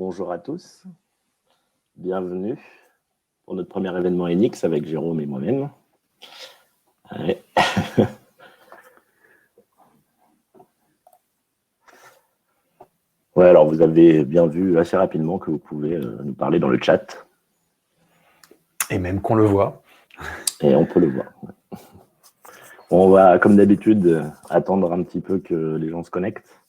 bonjour à tous, bienvenue pour notre premier événement Enix avec Jérôme et moi-même. Ouais. Ouais, alors vous avez bien vu assez rapidement que vous pouvez nous parler dans le chat. Et même qu'on le voit. Et on peut le voir. Ouais. On va, comme d'habitude, attendre un petit peu que les gens se connectent.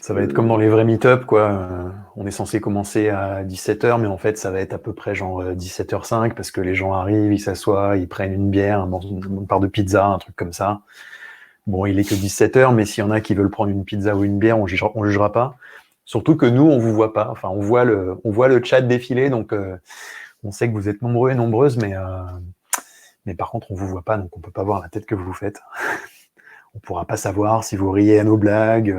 Ça va être comme dans les vrais meet-up, quoi. On est censé commencer à 17h, mais en fait, ça va être à peu près genre 17h05 parce que les gens arrivent, ils s'assoient, ils prennent une bière, une part de pizza, un truc comme ça. Bon, il est que 17h, mais s'il y en a qui veulent prendre une pizza ou une bière, on jugera pas. Surtout que nous, on vous voit pas. Enfin, on voit le chat défiler, donc on sait que vous êtes nombreux et nombreuses, mais par contre, on vous voit pas, donc on peut pas voir la tête que vous faites. On pourra pas savoir si vous riez à nos blagues,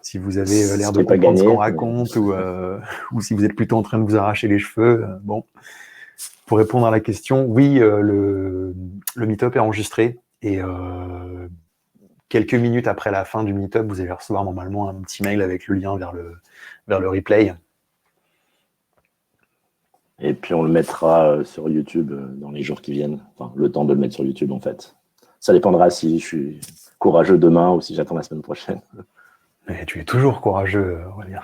si vous avez l'air de comprendre ce qu'on raconte, ou si vous êtes plutôt en train de vous arracher les cheveux. Bon, pour répondre à la question, oui, le meet-up est enregistré, et quelques minutes après la fin du meet-up, vous allez recevoir normalement un petit mail avec le lien vers le replay. Et puis on le mettra sur YouTube dans les jours qui viennent. Enfin, le temps de le mettre sur YouTube, en fait. Ça dépendra si je suis courageux demain ou si j'attends la semaine prochaine. Mais tu es toujours courageux, Aurélien.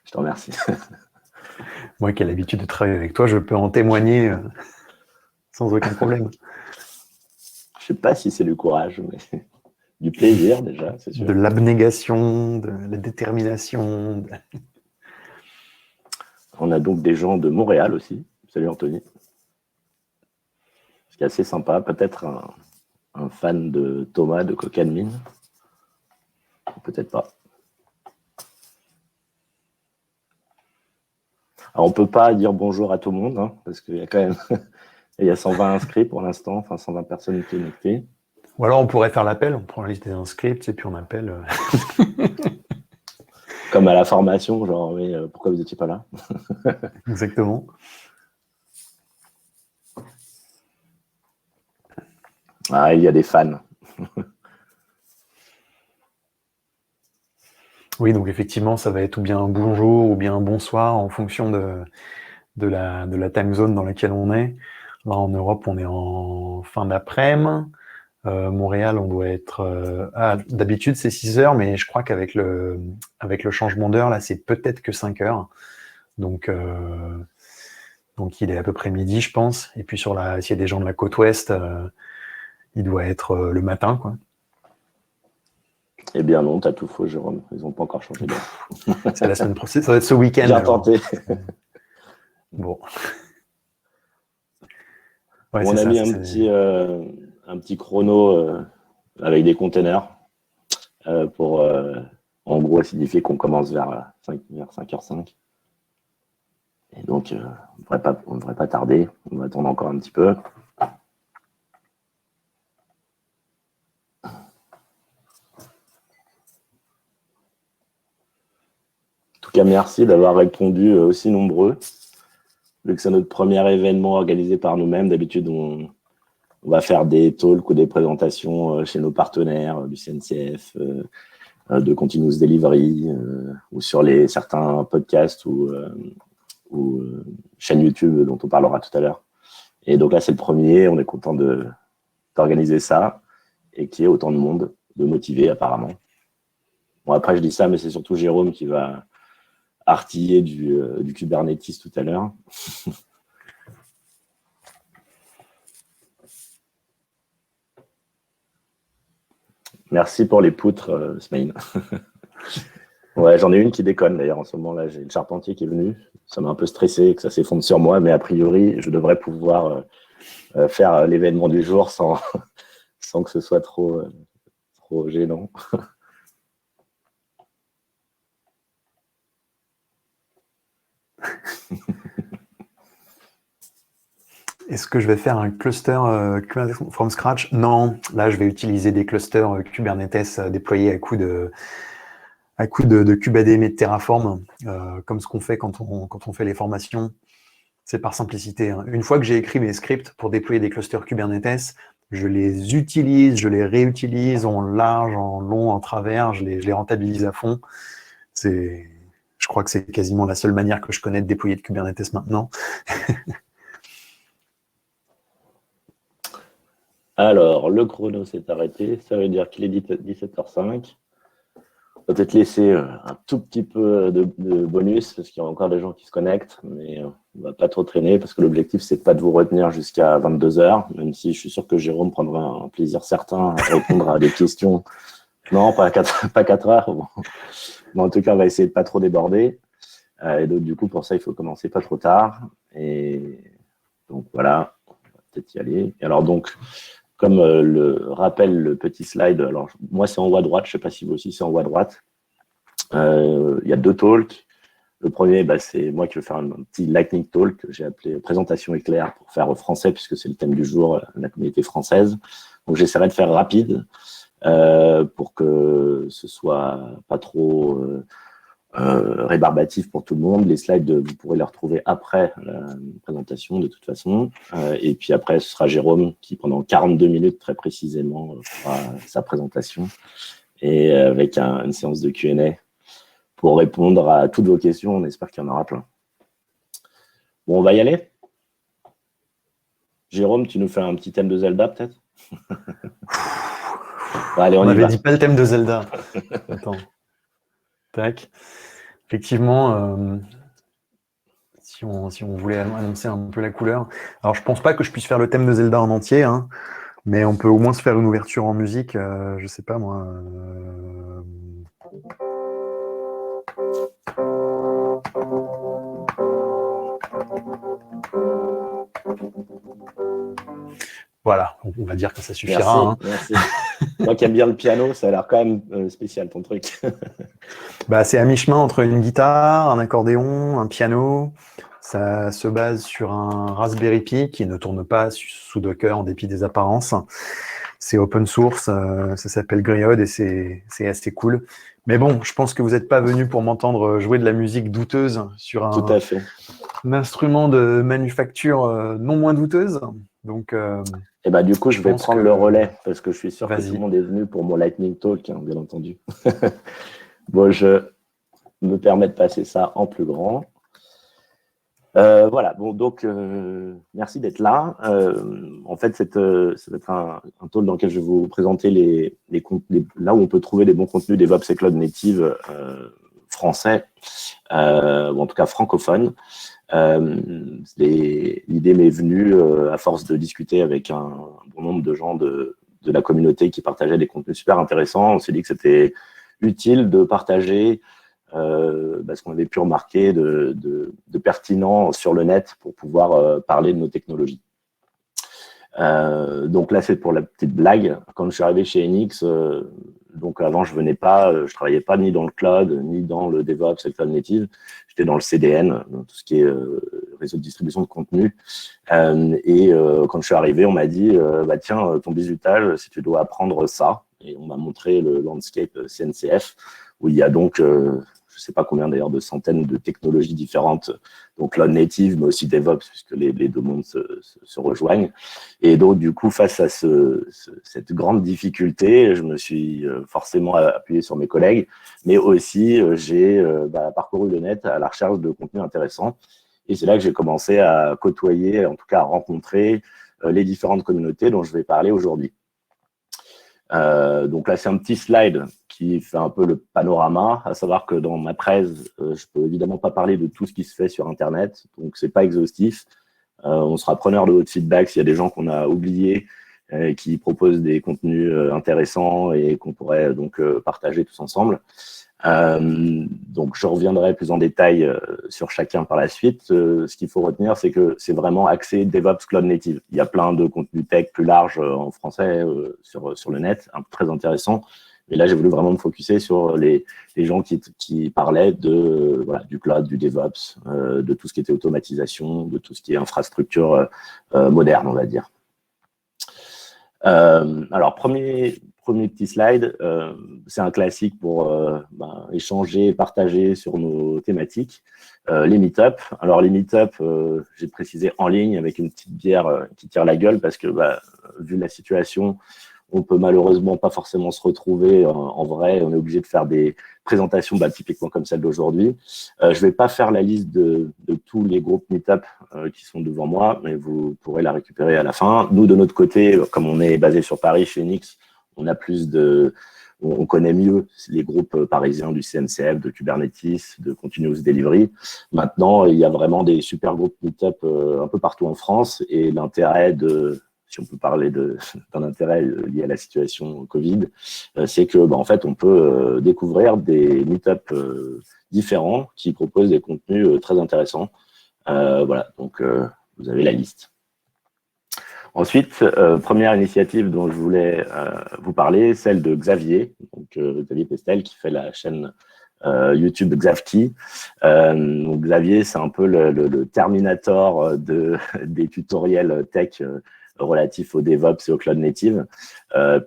Je te remercie. Moi qui ai l'habitude de travailler avec toi, je peux en témoigner sans aucun problème. Je sais pas si c'est du courage, mais du plaisir déjà, c'est sûr. De l'abnégation, de la détermination. On a donc des gens de Montréal aussi. Salut Anthony. Ce qui est assez sympa, peut-être un fan de Thomas de Coca de Mine. Peut-être pas. Alors, on ne peut pas dire bonjour à tout le monde, hein, parce qu'il y a quand même il y a 120 inscrits pour l'instant, enfin 120 personnes connectées. Ou alors on pourrait faire l'appel, on prend la liste des inscrits et puis on appelle. Comme à la formation, genre, mais pourquoi vous n'étiez pas là? Exactement. Ah, il y a des fans. Oui, donc effectivement, ça va être ou bien un bonjour ou bien un bonsoir en fonction de la time zone dans laquelle on est. Là, en Europe, on est en fin d'après-midi. Montréal, on doit être... d'habitude, c'est 6 heures, mais je crois qu'avec le changement d'heure, là, c'est peut-être que 5 heures. Donc, il est à peu près midi, je pense. Et puis, s'il y a des gens de la côte ouest, il doit être le matin, quoi. Eh bien non, t'as tout faux, Jérôme. Ils n'ont pas encore changé d'heure. C'est la semaine prochaine, ça va être ce week-end. J'ai tenté. Bon. Ouais, on a mis un petit chrono avec des containers pour, en gros, signifier qu'on commence vers 5h05. Et donc, on ne devrait pas tarder. On va attendre encore un petit peu. En tout cas, merci d'avoir répondu aussi nombreux. Vu que c'est notre premier événement organisé par nous-mêmes, d'habitude, on va faire des talks ou des présentations chez nos partenaires du CNCF, de Continuous Delivery, ou sur certains podcasts ou chaînes YouTube dont on parlera tout à l'heure. Et donc là, c'est le premier. On est content d'organiser ça et qu'il y ait autant de monde, de motivés apparemment. Bon, après, je dis ça, mais c'est surtout Jérôme qui va artiller du Kubernetes tout à l'heure. Merci pour les poutres, Smaïn. Ouais, j'en ai une qui déconne d'ailleurs en ce moment-là. J'ai le charpentier qui est venu. Ça m'a un peu stressé que ça s'effondre sur moi, mais a priori, je devrais pouvoir faire l'événement du jour sans que ce soit trop gênant. Est-ce que je vais faire un cluster Kubernetes from scratch? Non, là je vais utiliser des clusters Kubernetes déployés à coup de KubeADM et de Terraform, comme ce qu'on fait quand on fait les formations. C'est par simplicité, hein. Une fois que j'ai écrit mes scripts pour déployer des clusters Kubernetes, je les utilise, je les réutilise en large, en long, en travers, je les rentabilise à fond. Je crois que c'est quasiment la seule manière que je connais de déployer de Kubernetes maintenant. Alors, le chrono s'est arrêté. Ça veut dire qu'il est 17h05. On va peut-être laisser un tout petit peu de bonus parce qu'il y a encore des gens qui se connectent, mais on ne va pas trop traîner parce que l'objectif, c'est pas de vous retenir jusqu'à 22h, même si je suis sûr que Jérôme prendra un plaisir certain à répondre à des questions. Non, pas 4 heures. Bon. Mais en tout cas, on va essayer de pas trop déborder. Et donc, du coup, pour ça, il faut commencer pas trop tard. Et donc, voilà, on va peut-être y aller. Et alors, donc, comme le rappelle le petit slide, alors moi c'est en haut à droite, je ne sais pas si vous aussi c'est en haut à droite. Il y a 2 talks. Le premier, c'est moi qui vais faire un petit lightning talk que j'ai appelé présentation éclair pour faire français puisque c'est le thème du jour, la communauté française. Donc j'essaierai de faire rapide pour que ce soit pas trop rébarbatif pour tout le monde. Les slides, vous pourrez les retrouver après la présentation de toute façon. Et puis après, ce sera Jérôme qui, pendant 42 minutes, très précisément, fera sa présentation et avec une séance de Q&A pour répondre à toutes vos questions. On espère qu'il y en aura plein. Bon, on va y aller. Jérôme, tu nous fais un petit thème de Zelda, peut-être? Allez, on n'avait dit pas le thème de Zelda. Attends. Tac. Effectivement, si on voulait annoncer un peu la couleur. Alors, je pense pas que je puisse faire le thème de Zelda en entier, hein, mais on peut au moins se faire une ouverture en musique. Je sais pas, moi. Voilà, on va dire que ça suffira. Merci. Moi qui aime bien le piano, ça a l'air quand même spécial ton truc. C'est à mi-chemin entre une guitare, un accordéon, un piano. Ça se base sur un Raspberry Pi qui ne tourne pas sous Docker en dépit des apparences. C'est open source, ça s'appelle Griod et c'est assez cool. Mais bon, je pense que vous n'êtes pas venu pour m'entendre jouer de la musique douteuse sur un instrument de manufacture non moins douteuse. Donc, du coup, je vais prendre le relais parce que je suis sûr que tout le monde est venu pour mon Lightning Talk, hein, bien entendu. Bon, je me permets de passer ça en plus grand. Voilà, bon, donc, merci d'être là. En fait, ça va être un talk dans lequel je vais vous présenter là où on peut trouver les bons contenus DevOps et Cloud Native français, ou en tout cas francophones. L'idée m'est venue à force de discuter avec un bon nombre de gens de la communauté qui partageaient des contenus super intéressants. On s'est dit que c'était utile de partager ce qu'on avait pu remarquer de pertinent sur le net pour pouvoir parler de nos technologies. Donc là, c'est pour la petite blague. Quand je suis arrivé chez Enix, donc avant, je travaillais pas ni dans le cloud, ni dans le DevOps et le cloud native. J'étais dans le CDN, dans tout ce qui est réseau de distribution de contenu. Et quand je suis arrivé, on m'a dit, tiens, ton bizutage, si tu dois apprendre ça. Et on m'a montré le landscape CNCF, où il y a donc, je ne sais pas combien d'ailleurs de centaines de technologies différentes, donc cloud native, mais aussi DevOps, puisque les deux mondes se rejoignent. Et donc, du coup, face à cette grande difficulté, je me suis forcément appuyé sur mes collègues, mais aussi j'ai parcouru le net à la recherche de contenu intéressant. Et c'est là que j'ai commencé à côtoyer, en tout cas à rencontrer les différentes communautés dont je vais parler aujourd'hui. Donc là, c'est un petit slide qui fait un peu le panorama, à savoir que dans ma presse, je peux évidemment pas parler de tout ce qui se fait sur Internet, donc c'est pas exhaustif. On sera preneur de votre feedback s'il y a des gens qu'on a oubliés qui proposent des contenus intéressants et qu'on pourrait donc partager tous ensemble. Donc je reviendrai plus en détail sur chacun par la suite. Ce qu'il faut retenir, c'est que c'est vraiment axé DevOps Cloud Native. Il y a plein de contenus tech plus larges en français sur le net, très intéressant. Mais là, j'ai voulu vraiment me focuser sur les gens qui parlaient du cloud, du DevOps, de tout ce qui était automatisation, de tout ce qui est infrastructure moderne, on va dire. Alors, premier petit slide, c'est un classique pour échanger, partager sur nos thématiques. Les meet-up. Alors, les meet-up, j'ai précisé en ligne avec une petite bière qui tire la gueule parce que, vu la situation, on peut malheureusement pas forcément se retrouver en vrai. On est obligé de faire des présentations, typiquement comme celle d'aujourd'hui. Je vais pas faire la liste de tous les groupes Meetup qui sont devant moi, mais vous pourrez la récupérer à la fin. Nous, de notre côté, comme on est basé sur Paris, chez Nix, on a on connaît mieux les groupes parisiens du CNCF, de Kubernetes, de Continuous Delivery. Maintenant, il y a vraiment des super groupes Meetup un peu partout en France, et l'intérêt si on peut parler d'un intérêt lié à la situation Covid, c'est que en fait, on peut découvrir des Meetup différents qui proposent des contenus très intéressants. Voilà, donc vous avez la liste. Ensuite, première initiative dont je voulais vous parler, celle de Xavier, donc Xavier Pestel, qui fait la chaîne YouTube Xavki. Donc Xavier, c'est un peu le Terminator des tutoriels tech relatifs au DevOps et au Cloud Native,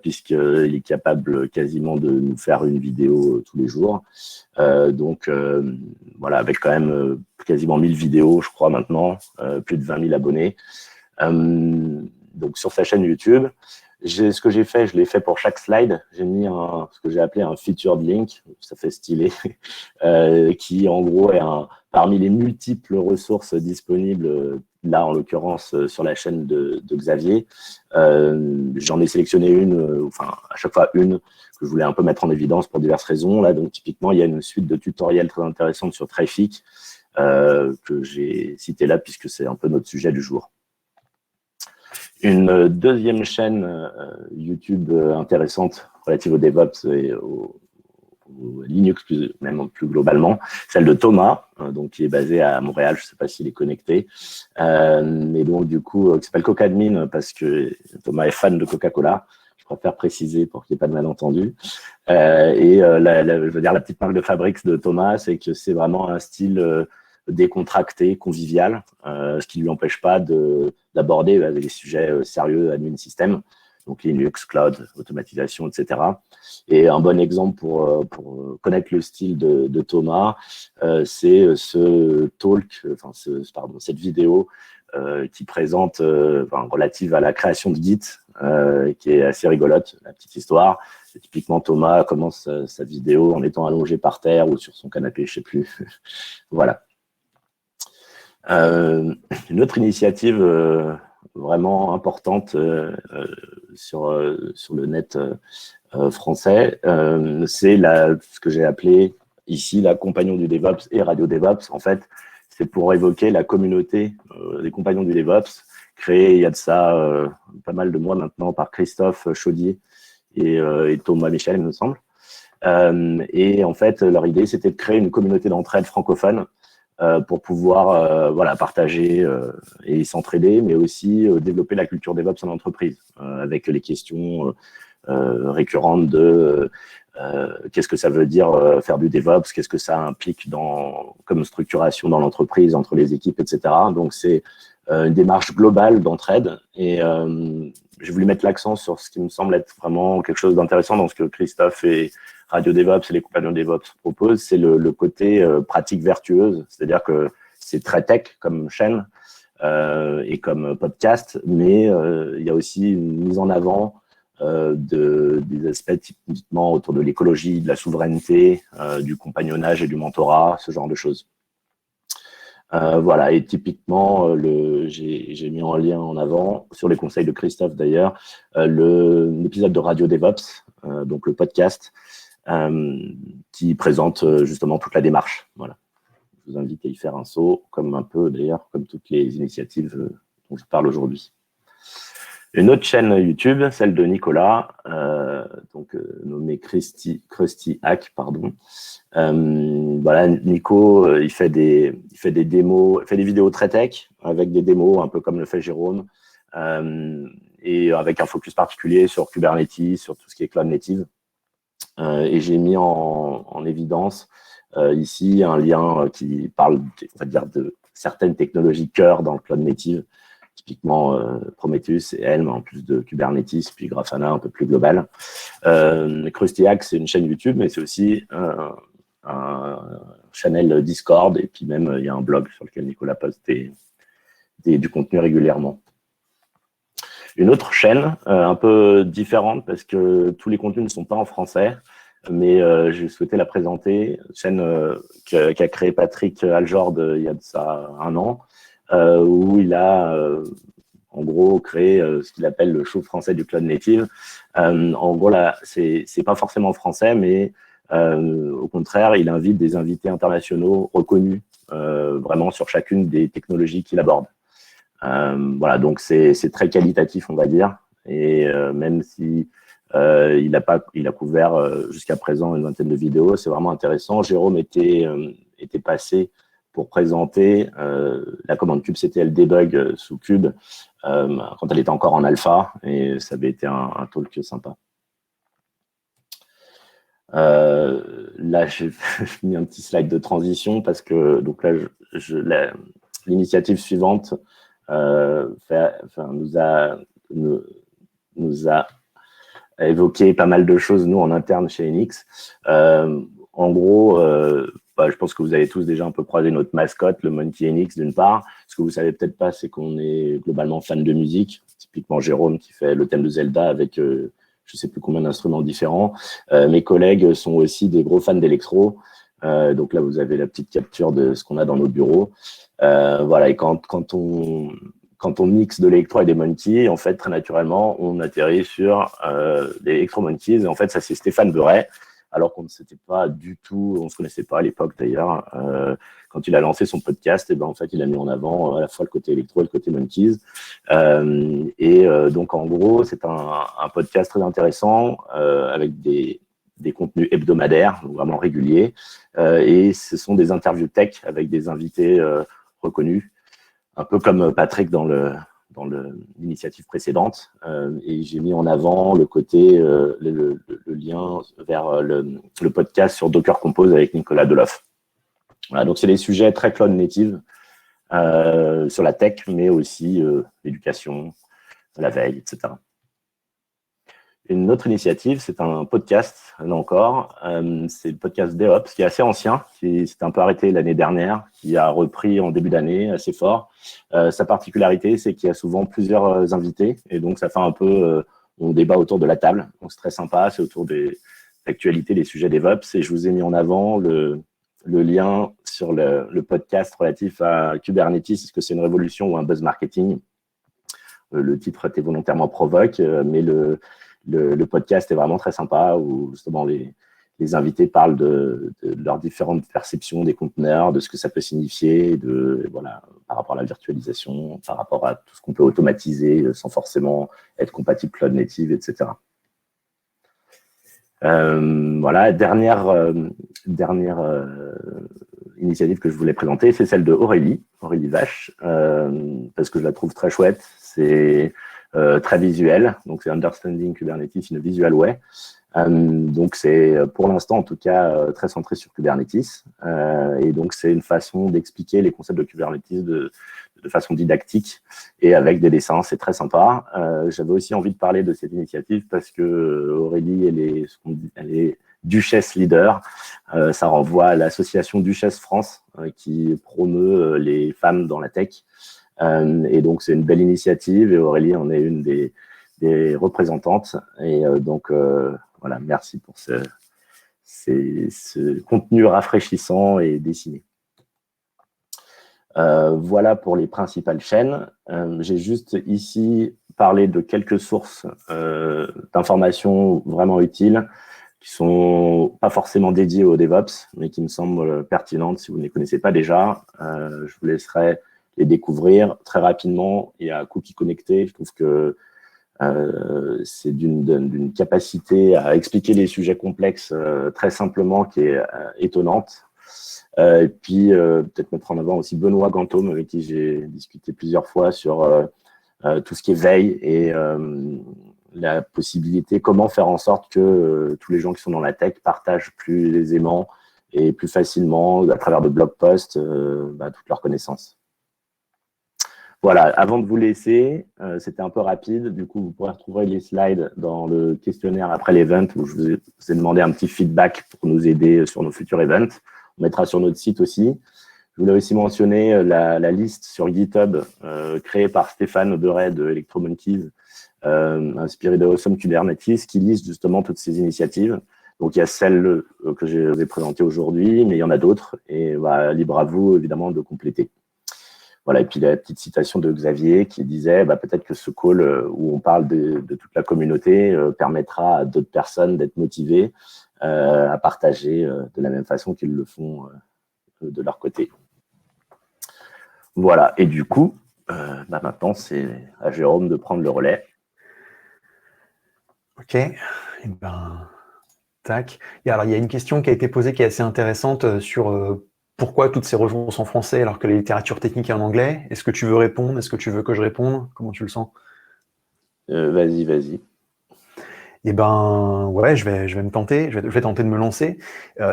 puisqu'il est capable quasiment de nous faire une vidéo tous les jours. Donc voilà, avec quand même quasiment 1000 vidéos, je crois maintenant, plus de 20 000 abonnés. Donc sur sa chaîne YouTube, ce que j'ai fait, je l'ai fait pour chaque slide. J'ai mis ce que j'ai appelé un featured link, ça fait stylé, qui en gros est parmi les multiples ressources disponibles, là en l'occurrence sur la chaîne de Xavier. J'en ai sélectionné une, à chaque fois une, que je voulais un peu mettre en évidence pour diverses raisons. Là, donc typiquement, il y a une suite de tutoriels très intéressantes sur Traffic que j'ai cité là puisque c'est un peu notre sujet du jour. Une deuxième chaîne YouTube intéressante relative au DevOps et au Linux même plus globalement, celle de Thomas, donc qui est basé à Montréal, je ne sais pas s'il est connecté, mais donc du coup qui s'appelle Cocadmin parce que Thomas est fan de Coca-Cola. Je préfère préciser pour qu'il n'y ait pas de malentendu. Je veux dire, la petite marque de fabrique de Thomas, c'est que c'est vraiment un style décontracté, convivial, ce qui ne lui empêche pas d'aborder des sujets sérieux, admin système, donc Linux, cloud, automatisation, etc. Et un bon exemple pour connaître le style de Thomas, c'est ce talk, cette vidéo qui présente, relative à la création de Git, qui est assez rigolote, la petite histoire. Et typiquement, Thomas commence sa vidéo en étant allongé par terre ou sur son canapé, je ne sais plus. Voilà. Une autre initiative vraiment importante sur le net français, c'est ce que j'ai appelé ici la Compagnon du DevOps et Radio DevOps. En fait, c'est pour évoquer la communauté des Compagnons du DevOps, créée il y a de ça pas mal de mois maintenant par Christophe Chaudier et Thomas Michel, il me semble. Et en fait, leur idée, c'était de créer une communauté d'entraide francophone pour pouvoir partager et s'entraider, mais aussi développer la culture DevOps en entreprise, avec les questions récurrentes de qu'est-ce que ça veut dire faire du DevOps, qu'est-ce que ça implique comme structuration dans l'entreprise, entre les équipes, etc. Donc, c'est une démarche globale d'entraide. Et j'ai voulu mettre l'accent sur ce qui me semble être vraiment quelque chose d'intéressant dans ce que Christophe et Radio DevOps et les compagnons DevOps proposent, c'est le côté pratique vertueuse. C'est-à-dire que c'est très tech comme chaîne et comme podcast, mais il y a aussi une mise en avant des aspects typiquement autour de l'écologie, de la souveraineté, du compagnonnage et du mentorat, ce genre de choses. Voilà, et typiquement, j'ai mis en lien en avant, sur les conseils de Christophe d'ailleurs, l'épisode de Radio DevOps, donc le podcast, qui présente justement toute la démarche. Voilà. Je vous invite à y faire un saut, comme un peu d'ailleurs, comme toutes les initiatives dont je parle aujourd'hui. Une autre chaîne YouTube, celle de Nicolas, nommée Krusty Hack, pardon. Voilà, Nico, il fait des démos, il fait des vidéos très tech avec des démos, un peu comme le fait Jérôme, et avec un focus particulier sur Kubernetes, sur tout ce qui est cloud native. Et j'ai mis en évidence ici un lien qui parle, on va dire, de certaines technologies cœur dans le cloud native, typiquement Prometheus et Helm, en plus de Kubernetes, puis Grafana un peu plus global. Krusty Hack, c'est une chaîne YouTube, mais c'est aussi un channel Discord, et puis même il y a un blog sur lequel Nicolas poste du contenu régulièrement. Une autre chaîne, un peu différente parce que tous les contenus ne sont pas en français, mais j'ai souhaité la présenter, une chaîne qu'a créé Patrick Aljord il y a de ça 1 an, où il a en gros créé ce qu'il appelle le show français du cloud native. En gros, là, c'est pas forcément français, mais au contraire, il invite des invités internationaux reconnus vraiment sur chacune des technologies qu'il aborde. Voilà, donc c'est très qualitatif, on va dire, et même si il a couvert jusqu'à présent une vingtaine de vidéos, c'est vraiment intéressant. Jérôme était passé pour présenter la commande kubectl debug sous Cube quand elle était encore en alpha, et ça avait été un talk sympa. Là, j'ai mis un petit slide de transition parce que donc là, l'initiative suivante nous a évoqué pas mal de choses, nous, en interne chez Enix. En gros, je pense que vous avez tous déjà un peu croisé notre mascotte, le Monkey Enix, d'une part. Ce que vous savez peut-être pas, c'est qu'on est globalement fan de musique. Typiquement, Jérôme qui fait le thème de Zelda avec je sais plus combien d'instruments différents. Mes collègues sont aussi des gros fans d'électro. Donc là, vous avez la petite capture de ce qu'on a dans nos bureaux. Voilà, et quand on mixe de l'électro et des monkeys, en fait, très naturellement, on atterrit sur des électro-monkeys. Et en fait, ça, c'est Stéphane Beuret, alors qu'on ne s'était pas du tout, on ne se connaissait pas à l'époque d'ailleurs. Quand il a lancé son podcast, et ben, en fait, il a mis en avant à la fois le côté électro et le côté monkeys. Donc, en gros, c'est un podcast très intéressant avec des contenus hebdomadaires, vraiment réguliers. Et ce sont des interviews tech avec des invités reconnus, un peu comme Patrick dans l'initiative précédente. Et j'ai mis en avant le côté, le lien vers le podcast sur Docker Compose avec Nicolas Deloff. Voilà, donc c'est des sujets très cloud native sur la tech, mais aussi l'éducation, la veille, etc. Une autre initiative, c'est un podcast, là encore, c'est le podcast DevOps, qui est assez ancien, qui s'est un peu arrêté l'année dernière, qui a repris en début d'année assez fort. Sa particularité, c'est qu'il y a souvent plusieurs invités, et donc ça fait un peu, on débat autour de la table, donc c'est très sympa, c'est autour des actualités, des sujets DevOps, et je vous ai mis en avant le lien sur le podcast relatif à Kubernetes, est-ce que c'est une révolution ou un buzz marketing? Le titre était volontairement provoque, mais le podcast est vraiment très sympa où justement les invités parlent de leurs différentes perceptions des conteneurs, de ce que ça peut signifier, voilà, par rapport à la virtualisation, par rapport à tout ce qu'on peut automatiser sans forcément être compatible cloud native, etc. Voilà, dernière initiative que je voulais présenter, c'est celle de Aurélie Vache, parce que je la trouve très chouette. C'est très visuel, donc c'est Understanding Kubernetes in a Visual Way. Donc c'est pour l'instant en tout cas très centré sur Kubernetes, et donc c'est une façon d'expliquer les concepts de Kubernetes de façon didactique et avec des dessins, c'est très sympa. J'avais aussi envie de parler de cette initiative parce que Aurélie, elle est Duchesse Leader. Ça renvoie à l'association Duchesse France qui promeut les femmes dans la tech. Et donc, c'est une belle initiative et Aurélie en est une des représentantes. Et donc, voilà, merci pour ce contenu rafraîchissant et dessiné. Voilà pour les principales chaînes. J'ai juste ici parlé de quelques sources d'informations vraiment utiles qui sont pas forcément dédiées au DevOps, mais qui me semblent pertinentes si vous ne les connaissez pas déjà. Je vous laisserai les découvrir très rapidement. Il y a Cookie Connecté, je trouve que c'est d'une capacité à expliquer les sujets complexes très simplement qui est étonnante. Et puis, peut-être mettre en avant aussi Benoît Gantôme, avec qui j'ai discuté plusieurs fois sur tout ce qui est veille et la possibilité, comment faire en sorte que tous les gens qui sont dans la tech partagent plus aisément et plus facilement, à travers de blog posts, toutes leurs connaissances. Voilà, avant de vous laisser, c'était un peu rapide, du coup, vous pourrez retrouver les slides dans le questionnaire après l'event où je vous ai demandé un petit feedback pour nous aider sur nos futurs events. On mettra sur notre site aussi. Je voulais aussi mentionner la liste sur GitHub créée par Stéphane Beuret de ElectroMonkeys inspiré de Awesome Kubernetes, qui liste justement toutes ces initiatives. Donc, il y a celle que je vais présenter aujourd'hui, mais il y en a d'autres. Et libre à vous, évidemment, de compléter. Voilà, et puis la petite citation de Xavier qui disait peut-être que ce call où on parle de toute la communauté permettra à d'autres personnes d'être motivées à partager de la même façon qu'ils le font de leur côté. Voilà, et du coup, maintenant, c'est à Jérôme de prendre le relais. Ok, tac. Et alors, il y a une question qui a été posée qui est assez intéressante sur pourquoi toutes ces ressources en français alors que la littérature technique est en anglais. Est-ce que tu veux répondre? Est-ce que tu veux que je réponde? Comment tu le sens? Vas-y. Ouais, je vais me tenter, je vais tenter de me lancer.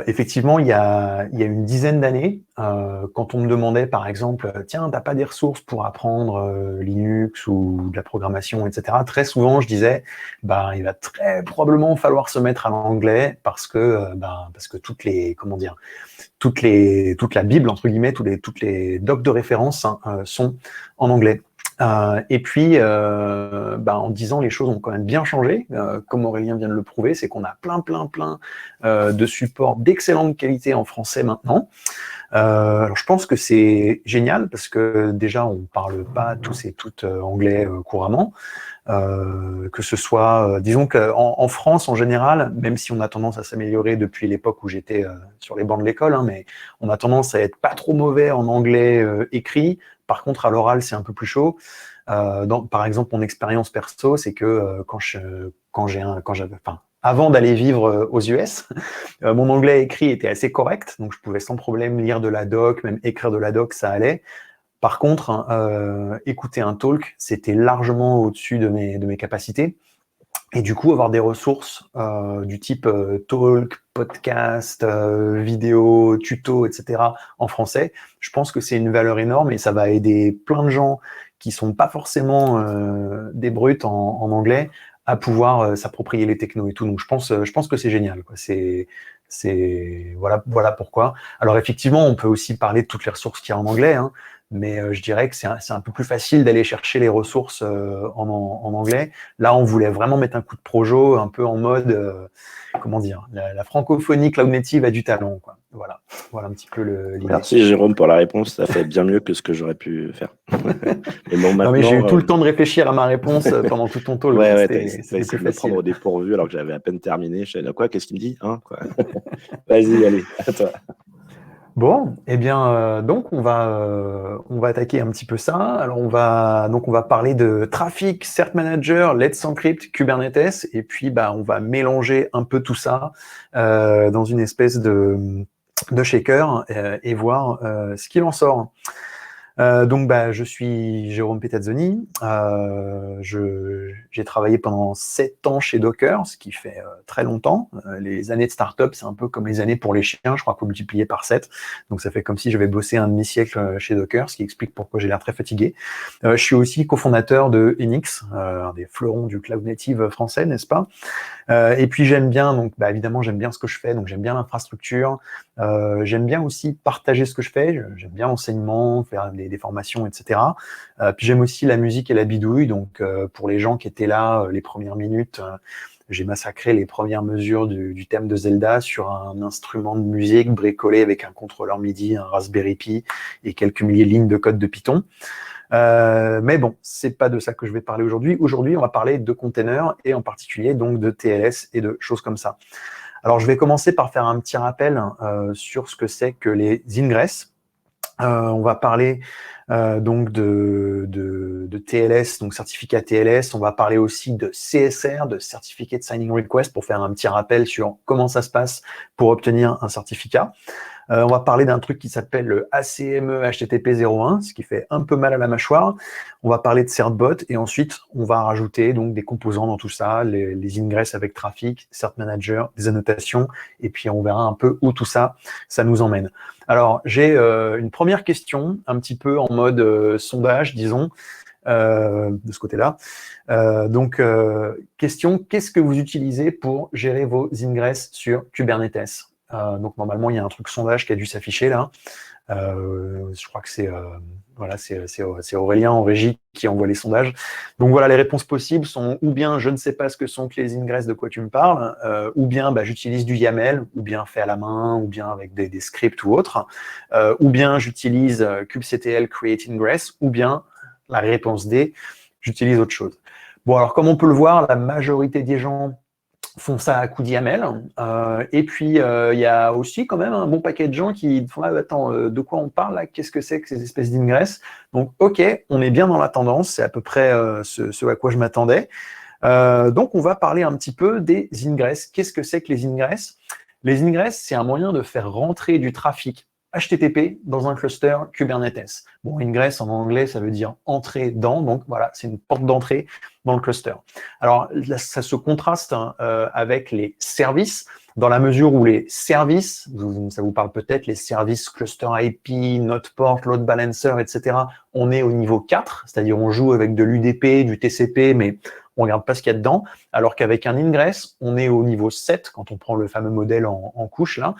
Effectivement, il y a une dizaine d'années, quand on me demandait, par exemple, tiens, t'as pas des ressources pour apprendre Linux ou de la programmation, etc. Très souvent, je disais, il va très probablement falloir se mettre à l'anglais parce que toute la Bible, entre guillemets, toutes les docs de référence sont en anglais. Et puis, en 10 ans, les choses ont quand même bien changé. Comme Aurélien vient de le prouver, c'est qu'on a plein de supports d'excellente qualité en français maintenant. Alors, je pense que c'est génial parce que déjà, on parle pas tous et toutes anglais couramment. Que ce soit, disons qu'en France, en général, même si on a tendance à s'améliorer depuis l'époque où j'étais sur les bancs de l'école, mais on a tendance à être pas trop mauvais en anglais écrit. Par contre, à l'oral, c'est un peu plus chaud. Par exemple, mon expérience perso, c'est que avant d'aller vivre aux US, mon anglais écrit était assez correct, donc je pouvais sans problème lire de la doc, même écrire de la doc, ça allait. Par contre, écouter un talk, c'était largement au-dessus de mes capacités. Et du coup, avoir des ressources du type talk, podcast, vidéo, tuto, etc. en français, je pense que c'est une valeur énorme et ça va aider plein de gens qui sont pas forcément des brutes en anglais à pouvoir s'approprier les technos et tout. Donc, je pense que c'est génial, quoi. Voilà pourquoi. Alors, effectivement, on peut aussi parler de toutes les ressources qu'il y a en anglais, mais je dirais que c'est un peu plus facile d'aller chercher les ressources en anglais. Là, on voulait vraiment mettre un coup de projo, un peu en mode, la francophonie cloud native a du talent, quoi. Voilà un petit peu l'idée. Merci Jérôme pour la réponse, ça fait bien mieux que ce que j'aurais pu faire. Mais bon, maintenant, non, mais j'ai eu tout le temps de réfléchir à ma réponse pendant tout ton talk. Ouais, t'as essayé de me prendre au dépourvu alors que j'avais à peine terminé. Je savais quoi, qu'est-ce qu'il me dit Vas-y, allez, à toi. Bon, eh bien, donc on va attaquer un petit peu ça. Alors on va parler de trafic, Cert Manager, Let's Encrypt, Kubernetes, et puis on va mélanger un peu tout ça dans une espèce de shaker et voir ce qu'il en sort. Je suis Jérôme Petazzoni. J'ai travaillé pendant 7 ans chez Docker, ce qui fait très longtemps. Les années de start-up, c'est un peu comme les années pour les chiens. Je crois qu'on multipliait par 7. Donc, ça fait comme si j'avais bossé un demi-siècle chez Docker, ce qui explique pourquoi j'ai l'air très fatigué. Je suis aussi cofondateur de Enix, un des fleurons du cloud native français, n'est-ce pas? Et puis j'aime bien, évidemment j'aime bien ce que je fais, donc j'aime bien l'infrastructure, j'aime bien aussi partager ce que je fais, j'aime bien l'enseignement, faire des formations, etc. Puis j'aime aussi la musique et la bidouille, donc pour les gens qui étaient là les premières minutes, j'ai massacré les premières mesures du thème de Zelda sur un instrument de musique bricolé avec un contrôleur MIDI, un Raspberry Pi et quelques milliers de lignes de code de Python. Mais bon, c'est pas de ça que je vais parler aujourd'hui. Aujourd'hui, on va parler de containers et en particulier donc de TLS et de choses comme ça. Alors, je vais commencer par faire un petit rappel sur ce que c'est que les ingress. On va parler donc de TLS, donc certificat TLS. On va parler aussi de CSR, de Certificate Signing Request, pour faire un petit rappel sur comment ça se passe pour obtenir un certificat. On va parler d'un truc qui s'appelle le ACME HTTP 01, ce qui fait un peu mal à la mâchoire. On va parler de Certbot et ensuite, on va rajouter donc des composants dans tout ça, les ingress avec trafic, Cert Manager, des annotations, et puis on verra un peu où tout ça nous emmène. Alors, j'ai une première question, un petit peu en mode sondage, disons, de ce côté-là. Question, qu'est-ce que vous utilisez pour gérer vos ingress sur Kubernetes ? Donc normalement, il y a un truc sondage qui a dû s'afficher là. Je crois que c'est Aurélien en régie qui envoie les sondages. Donc voilà, les réponses possibles sont ou bien je ne sais pas ce que sont que les ingress de quoi tu me parles, ou bien j'utilise du YAML, ou bien fait à la main, ou bien avec des scripts ou autre, ou bien j'utilise kubectl create ingress, ou bien la réponse D, j'utilise autre chose. Bon, alors comme on peut le voir, la majorité des gens font ça à coup d'YAML. Et puis, il y a aussi quand même un bon paquet de gens qui font ah, attends, de quoi on parle là? Qu'est-ce que c'est que ces espèces d'ingress? Donc, OK, on est bien dans la tendance. C'est à peu près ce à quoi je m'attendais. Donc, on va parler un petit peu des ingress. Qu'est-ce que c'est que les ingress? Les ingress, c'est un moyen de faire rentrer du trafic HTTP dans un cluster Kubernetes. Bon, ingress en anglais, ça veut dire entrer dans, donc voilà, c'est une porte d'entrée dans le cluster. Alors, là, ça se contraste avec les services, dans la mesure où les services, ça vous parle peut-être, les services cluster IP, node-port, load balancer, etc., on est au niveau 4, c'est-à-dire on joue avec de l'UDP, du TCP, mais on ne regarde pas ce qu'il y a dedans, alors qu'avec un ingress, on est au niveau 7, quand on prend le fameux modèle en couche, là,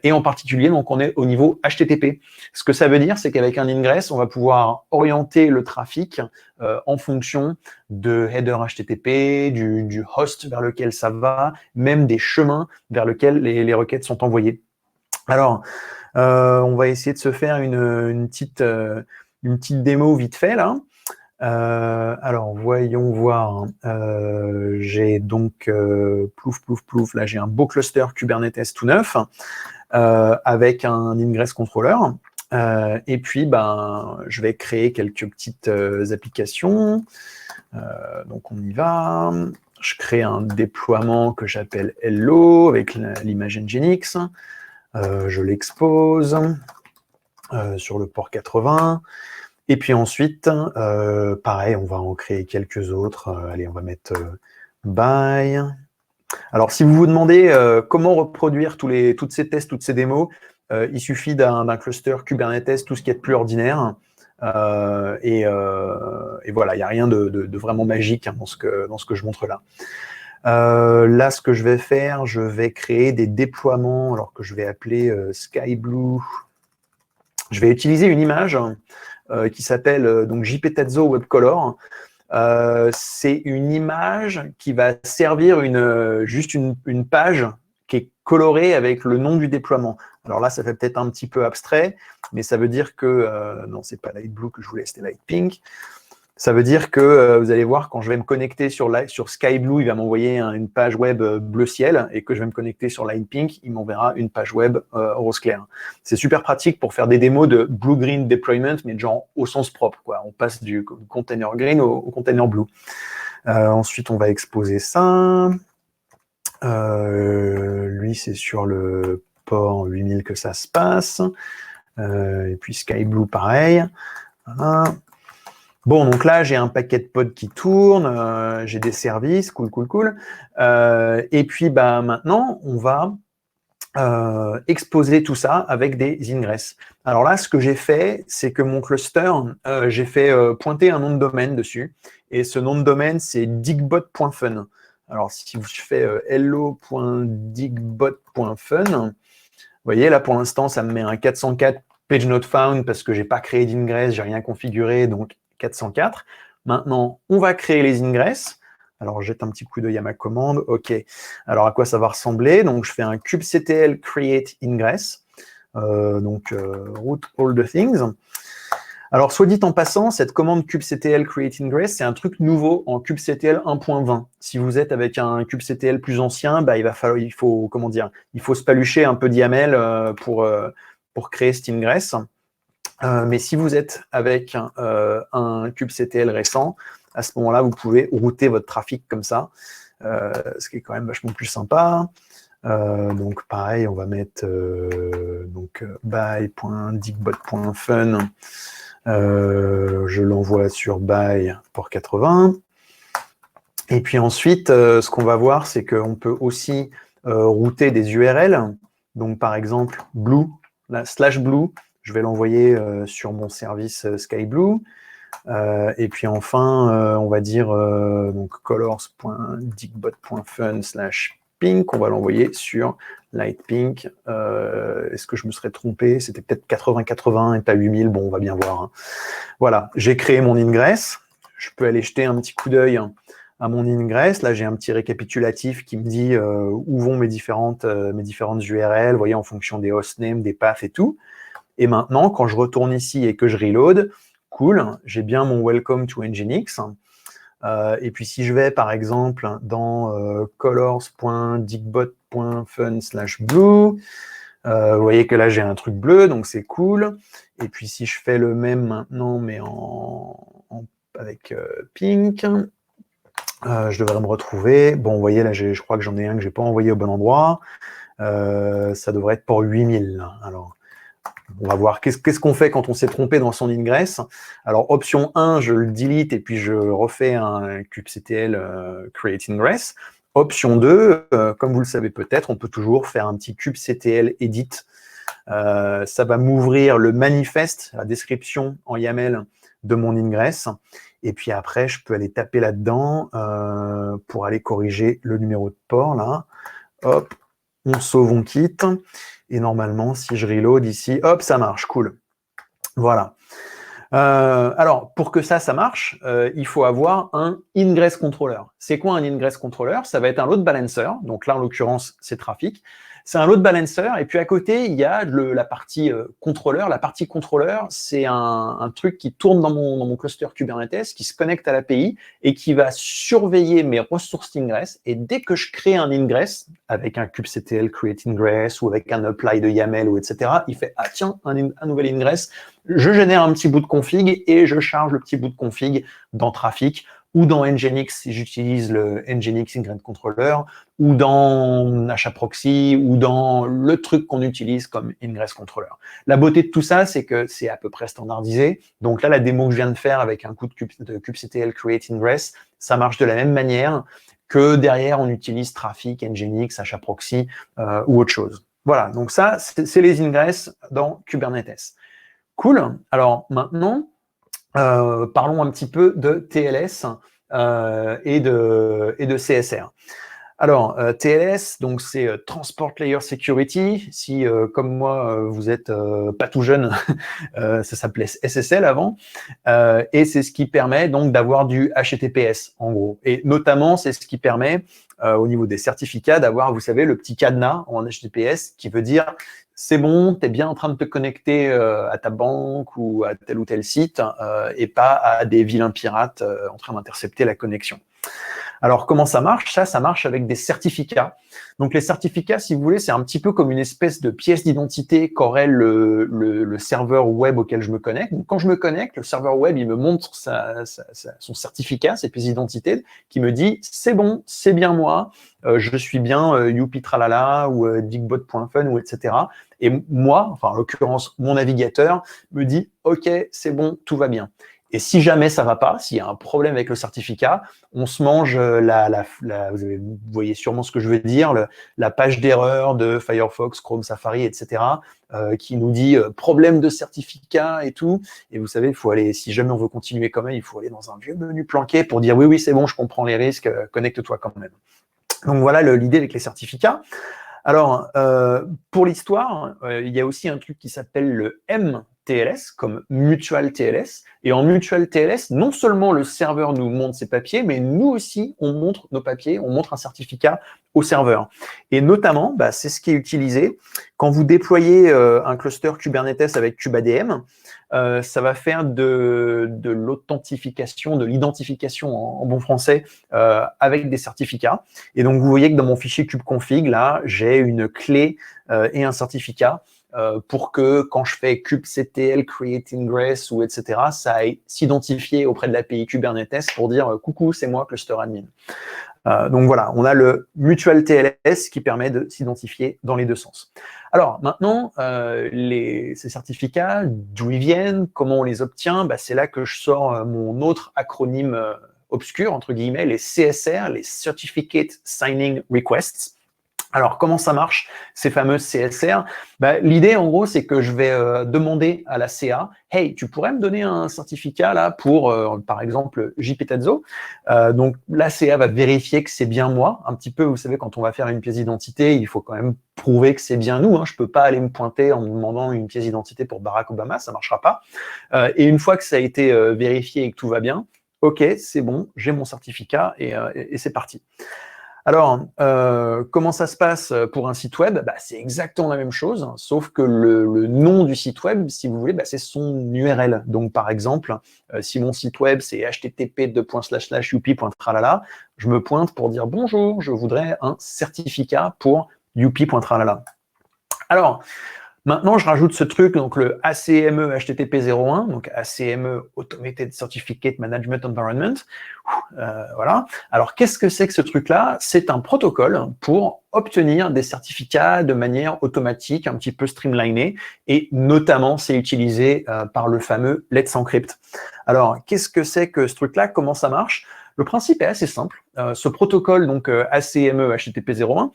et en particulier, donc on est au niveau HTTP. Ce que ça veut dire, c'est qu'avec un ingress, on va pouvoir orienter le trafic en fonction de header HTTP, du host vers lequel ça va, même des chemins vers lesquels les requêtes sont envoyées. Alors, on va essayer de se faire une petite démo vite fait, là. Alors, voyons voir. J'ai donc plouf, là j'ai un beau cluster Kubernetes tout neuf avec un ingress controller. Et puis, je vais créer quelques petites applications. Donc, on y va. Je crée un déploiement que j'appelle Hello avec l'image Nginx. Je l'expose sur le port 80. Et puis ensuite, pareil, on va en créer quelques autres. Allez, on va mettre by. Alors, si vous vous demandez comment reproduire toutes ces tests, toutes ces démos, il suffit d'un cluster Kubernetes, tout ce qui est de plus ordinaire. Et voilà, il n'y a rien de vraiment magique dans ce que je montre là. Là, ce que je vais faire, je vais créer des déploiements, alors que je vais appeler SkyBlue. Je vais utiliser une image qui s'appelle donc JPTedzo WebColor. C'est une image qui va servir juste une page qui est colorée avec le nom du déploiement. Alors là, ça fait peut-être un petit peu abstrait, mais ça veut dire que non, c'est pas Light Blue que je voulais, c'était Light Pink. Ça veut dire que vous allez voir, quand je vais me connecter sur SkyBlue, il va m'envoyer une page web bleu ciel, et que je vais me connecter sur Light Pink, il m'enverra une page web rose clair. C'est super pratique pour faire des démos de blue-green deployment, mais genre au sens propre, quoi. On passe du container green au container blue. Ensuite, on va exposer ça. Lui, c'est sur le port 8000 que ça se passe. Et puis SkyBlue, pareil. Voilà. Bon, donc là, j'ai un paquet de pods qui tourne, j'ai des services, cool. Et puis, maintenant, on va exposer tout ça avec des ingress. Alors là, ce que j'ai fait, c'est que mon cluster, j'ai fait pointer un nom de domaine dessus. Et ce nom de domaine, c'est digbot.fun. Alors, si je fais hello.digbot.fun, vous voyez, là, pour l'instant, ça me met un 404 page not found parce que j'ai pas créé d'ingress, j'ai rien configuré, donc 404. Maintenant, on va créer les ingress. Alors, je jette un petit coup d'œil à ma commande. OK. Alors, à quoi ça va ressembler? Donc, je fais un kubectl create ingress. Root all the things. Alors, soit dit en passant, cette commande kubectl create ingress, c'est un truc nouveau en kubectl 1.20. Si vous êtes avec un kubectl plus ancien, il faut se palucher un peu d'YAML pour créer cet ingress. Mais si vous êtes avec un kubectl récent, à ce moment-là, vous pouvez router votre trafic comme ça, ce qui est quand même vachement plus sympa. Donc pareil, on va mettre by.digbot.fun. Je l'envoie sur by port 80. Et puis ensuite, ce qu'on va voir, c'est qu'on peut aussi router des URL. Donc par exemple, blue, /blue, je vais l'envoyer sur mon service SkyBlue. Et puis enfin, on va dire colors.digbot.fun Pink, on va l'envoyer sur Light Pink. Est-ce que je me serais trompé? C'était peut-être 80-80 et pas 8000. Bon, on va bien voir. Hein. Voilà, j'ai créé mon ingress. Je peux aller jeter un petit coup d'œil à mon ingress. Là, j'ai un petit récapitulatif qui me dit où vont mes différentes URL, vous voyez, en fonction des hostnames, des paths et tout. Et maintenant, quand je retourne ici et que je reload, cool, j'ai bien mon Welcome to Nginx. Et puis, si je vais, par exemple, dans colors.digbot.fun/blue, vous voyez que là, j'ai un truc bleu, donc c'est cool. Et puis, si je fais le même maintenant, mais avec pink, je devrais me retrouver. Bon, vous voyez, là, je crois que j'en ai un que je n'ai pas envoyé au bon endroit. Ça devrait être pour 8000. Alors, on va voir qu'est-ce qu'on fait quand on s'est trompé dans son ingress. Alors, option 1, je le delete et puis je refais un kubectl create ingress. Option 2, comme vous le savez peut-être, on peut toujours faire un petit kubectl edit. Ça va m'ouvrir le manifeste, la description en YAML de mon ingress. Et puis après, je peux aller taper là-dedans pour aller corriger le numéro de port. Là. Hop, on sauve, on quitte. Et normalement, si je reload ici, hop, ça marche, cool. Voilà. Alors, pour que ça marche, il faut avoir un ingress controller. C'est quoi un ingress controller? Ça va être un load balancer. Donc là, en l'occurrence, c'est Traefik. C'est un load balancer. Et puis à côté, il y a la partie contrôleur. La partie contrôleur, c'est un truc qui tourne dans mon cluster Kubernetes, qui se connecte à l'API et qui va surveiller mes ressources ingress. Et dès que je crée un ingress, avec un kubectl create ingress ou avec un apply de YAML ou etc., il fait « Ah tiens, un nouvel ingress ». Je génère un petit bout de config et je charge le petit bout de config dans Traefik ou dans Nginx si j'utilise le Nginx Ingress Controller ou dans HAProxy ou dans le truc qu'on utilise comme Ingress Controller. La beauté de tout ça, c'est que c'est à peu près standardisé. Donc là, la démo que je viens de faire avec un coup de kubectl create ingress, ça marche de la même manière que derrière, on utilise Traefik, Nginx, HAProxy ou autre chose. Voilà, donc ça, c'est les ingress dans Kubernetes. Cool. Alors maintenant, parlons un petit peu de TLS et de CSR. Alors, TLS, donc c'est Transport Layer Security. Si, comme moi, vous êtes pas tout jeune, ça s'appelait SSL avant. Et c'est ce qui permet donc d'avoir du HTTPS, en gros. Et notamment, c'est ce qui permet, au niveau des certificats, d'avoir, vous savez, le petit cadenas en HTTPS qui veut dire c'est bon, tu es bien en train de te connecter à ta banque ou à tel site et pas à des vilains pirates en train d'intercepter la connexion. Alors, comment ça marche? Ça marche avec des certificats. Donc, les certificats, si vous voulez, c'est un petit peu comme une espèce de pièce d'identité qu'aurait le serveur web auquel je me connecte. Donc, quand je me connecte, le serveur web, il me montre son certificat, ses pièces d'identité, qui me dit « c'est bon, c'est bien moi, je suis bien youpitralala ou digbot.fun ou etc. » Et moi, enfin en l'occurrence, mon navigateur me dit « ok, c'est bon, tout va bien ». Et si jamais ça ne va pas, s'il y a un problème avec le certificat, on se mange vous voyez sûrement ce que je veux dire, la page d'erreur de Firefox, Chrome, Safari, etc., qui nous dit problème de certificat et tout. Et vous savez, il faut aller, si jamais on veut continuer quand même, il faut aller dans un vieux menu planqué pour dire oui, c'est bon, je comprends les risques, connecte-toi quand même. Donc voilà l'idée avec les certificats. Alors, pour l'histoire, il y a aussi un truc qui s'appelle le MTLS, comme Mutual TLS. Et en Mutual TLS, non seulement le serveur nous montre ses papiers, mais nous aussi, on montre nos papiers, on montre un certificat au serveur. Et notamment, c'est ce qui est utilisé quand vous déployez un cluster Kubernetes avec KubeADM. Ça va faire de l'authentification, de l'identification en bon français avec des certificats. Et donc, vous voyez que dans mon fichier kubeconfig, là, j'ai une clé et un certificat pour que quand je fais kubectl create ingress ou etc., ça aille s'identifier auprès de l'API Kubernetes pour dire coucou, c'est moi, cluster admin. Donc voilà, on a le Mutual TLS qui permet de s'identifier dans les deux sens. Alors maintenant, ces certificats, d'où ils viennent, comment on les obtient, c'est là que je sors mon autre acronyme obscur, entre guillemets, les CSR, les Certificate Signing Requests. Alors, comment ça marche, ces fameuses CSR? L'idée, en gros, c'est que je vais demander à la CA, « Hey, tu pourrais me donner un certificat là pour, par exemple, JP Tezzo ?» Donc, la CA va vérifier que c'est bien moi. Un petit peu, vous savez, quand on va faire une pièce d'identité, il faut quand même prouver que c'est bien nous. Hein. Je ne peux pas aller me pointer en me demandant une pièce d'identité pour Barack Obama, ça ne marchera pas. Et une fois que ça a été vérifié et que tout va bien, OK, c'est bon, j'ai mon certificat et c'est parti. Alors, comment ça se passe pour un site web? C'est exactement la même chose, sauf que le nom du site web, si vous voulez, c'est son URL. Donc, par exemple, si mon site web, c'est http://youpi.tralala, je me pointe pour dire « Bonjour, je voudrais un certificat pour youpi.tralala ». Alors, maintenant, je rajoute ce truc, donc le ACME HTTP 01, donc ACME Automated Certificate Management Environment. Voilà. Alors, qu'est-ce que c'est que ce truc-là? C'est un protocole pour obtenir des certificats de manière automatique, un petit peu streamlinée, et notamment, c'est utilisé par le fameux Let's Encrypt. Alors, qu'est-ce que c'est que ce truc-là? Comment ça marche? Le principe est assez simple. Ce protocole, donc ACME HTTP 01,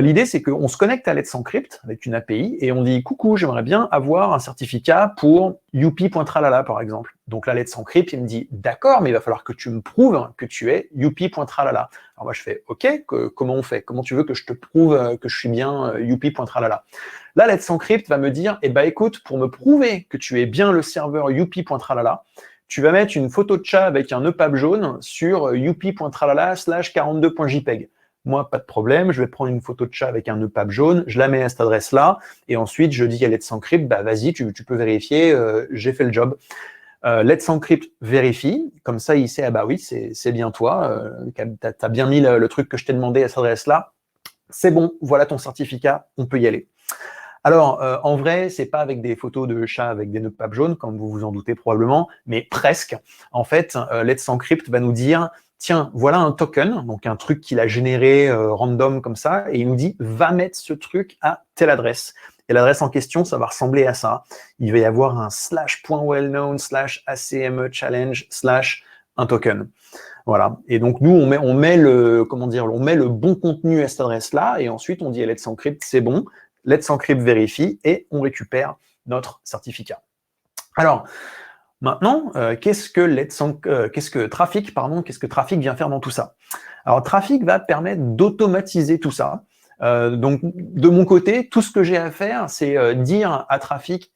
l'idée, c'est qu'on se connecte à Let's Encrypt avec une API et on dit « Coucou, j'aimerais bien avoir un certificat pour youpi.tralala, par exemple. » Donc là, Let's Encrypt, il me dit « D'accord, mais il va falloir que tu me prouves que tu es youpi.tralala. » Alors moi, je fais « Ok, comment on fait? Comment tu veux que je te prouve que je suis bien youpi.tralala ?» Là, Let's Encrypt va me dire « Eh ben, écoute, pour me prouver que tu es bien le serveur youpi.tralala, tu vas mettre une photo de chat avec un EPUB jaune sur youpi.tralala/42.jpg. Moi, pas de problème, je vais prendre une photo de chat avec un EPUB jaune, je la mets à cette adresse-là, et ensuite, je dis à Let's Encrypt, vas-y, tu peux vérifier, j'ai fait le job. Let's Encrypt vérifie, comme ça, il sait, ah bah oui, c'est bien toi, tu as bien mis le truc que je t'ai demandé à cette adresse-là, c'est bon, voilà ton certificat, on peut y aller. Alors, en vrai, c'est pas avec des photos de chats avec des nœuds de pape jaunes, comme vous vous en doutez probablement, mais presque. En fait, Let's Encrypt va nous dire « Tiens, voilà un token, donc un truc qu'il a généré random comme ça, et il nous dit « Va mettre ce truc à telle adresse ». Et l'adresse en question, ça va ressembler à ça. Il va y avoir un /.wellknown/ACME/challenge/ un token. Voilà. Et donc, nous, on met le bon contenu à cette adresse-là, et ensuite, on dit à Let's Encrypt « C'est bon ». Let's Encrypt vérifie et on récupère notre certificat. Alors, maintenant, qu'est-ce que Traefik vient faire dans tout ça? Alors, Traefik va permettre d'automatiser tout ça. Donc, de mon côté, tout ce que j'ai à faire, c'est dire à Traefik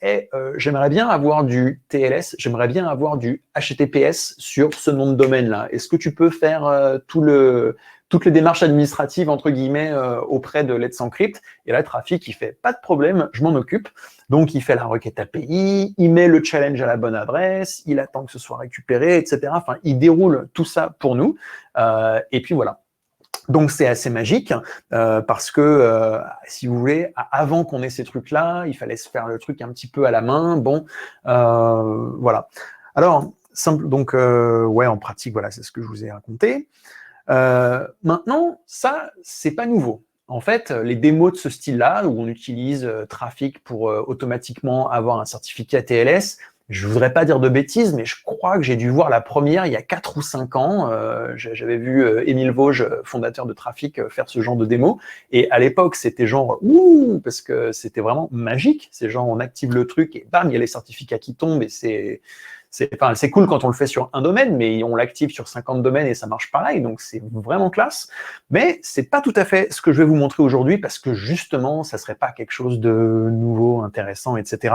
j'aimerais bien avoir du TLS, j'aimerais bien avoir du HTTPS sur ce nom de domaine-là. Est-ce que tu peux faire toutes les démarches administratives, entre guillemets, auprès de Let's Encrypt? Et là, Traefik, il fait pas de problème, je m'en occupe. Donc, il fait la requête API, il met le challenge à la bonne adresse, il attend que ce soit récupéré, etc. Enfin, il déroule tout ça pour nous. Et puis voilà. Donc, c'est assez magique parce que, si vous voulez, avant qu'on ait ces trucs-là, il fallait se faire le truc un petit peu à la main. Bon, voilà. Alors, simple, donc, ouais, en pratique, voilà, c'est ce que je vous ai raconté. Maintenant, ça, c'est pas nouveau. En fait, les démos de ce style-là, où on utilise Traefik pour automatiquement avoir un certificat TLS, je ne voudrais pas dire de bêtises, mais je crois que j'ai dû voir la première il y a 4 ou 5 ans. J'avais vu Émile Vosges, fondateur de Traefik, faire ce genre de démo. Et à l'époque, c'était genre « ouh !» parce que c'était vraiment magique. C'est genre, on active le truc et bam, il y a les certificats qui tombent et c'est cool quand on le fait sur un domaine, mais on l'active sur 50 domaines et ça marche pareil, donc c'est vraiment classe. Mais c'est pas tout à fait ce que je vais vous montrer aujourd'hui parce que justement, ça serait pas quelque chose de nouveau, intéressant, etc.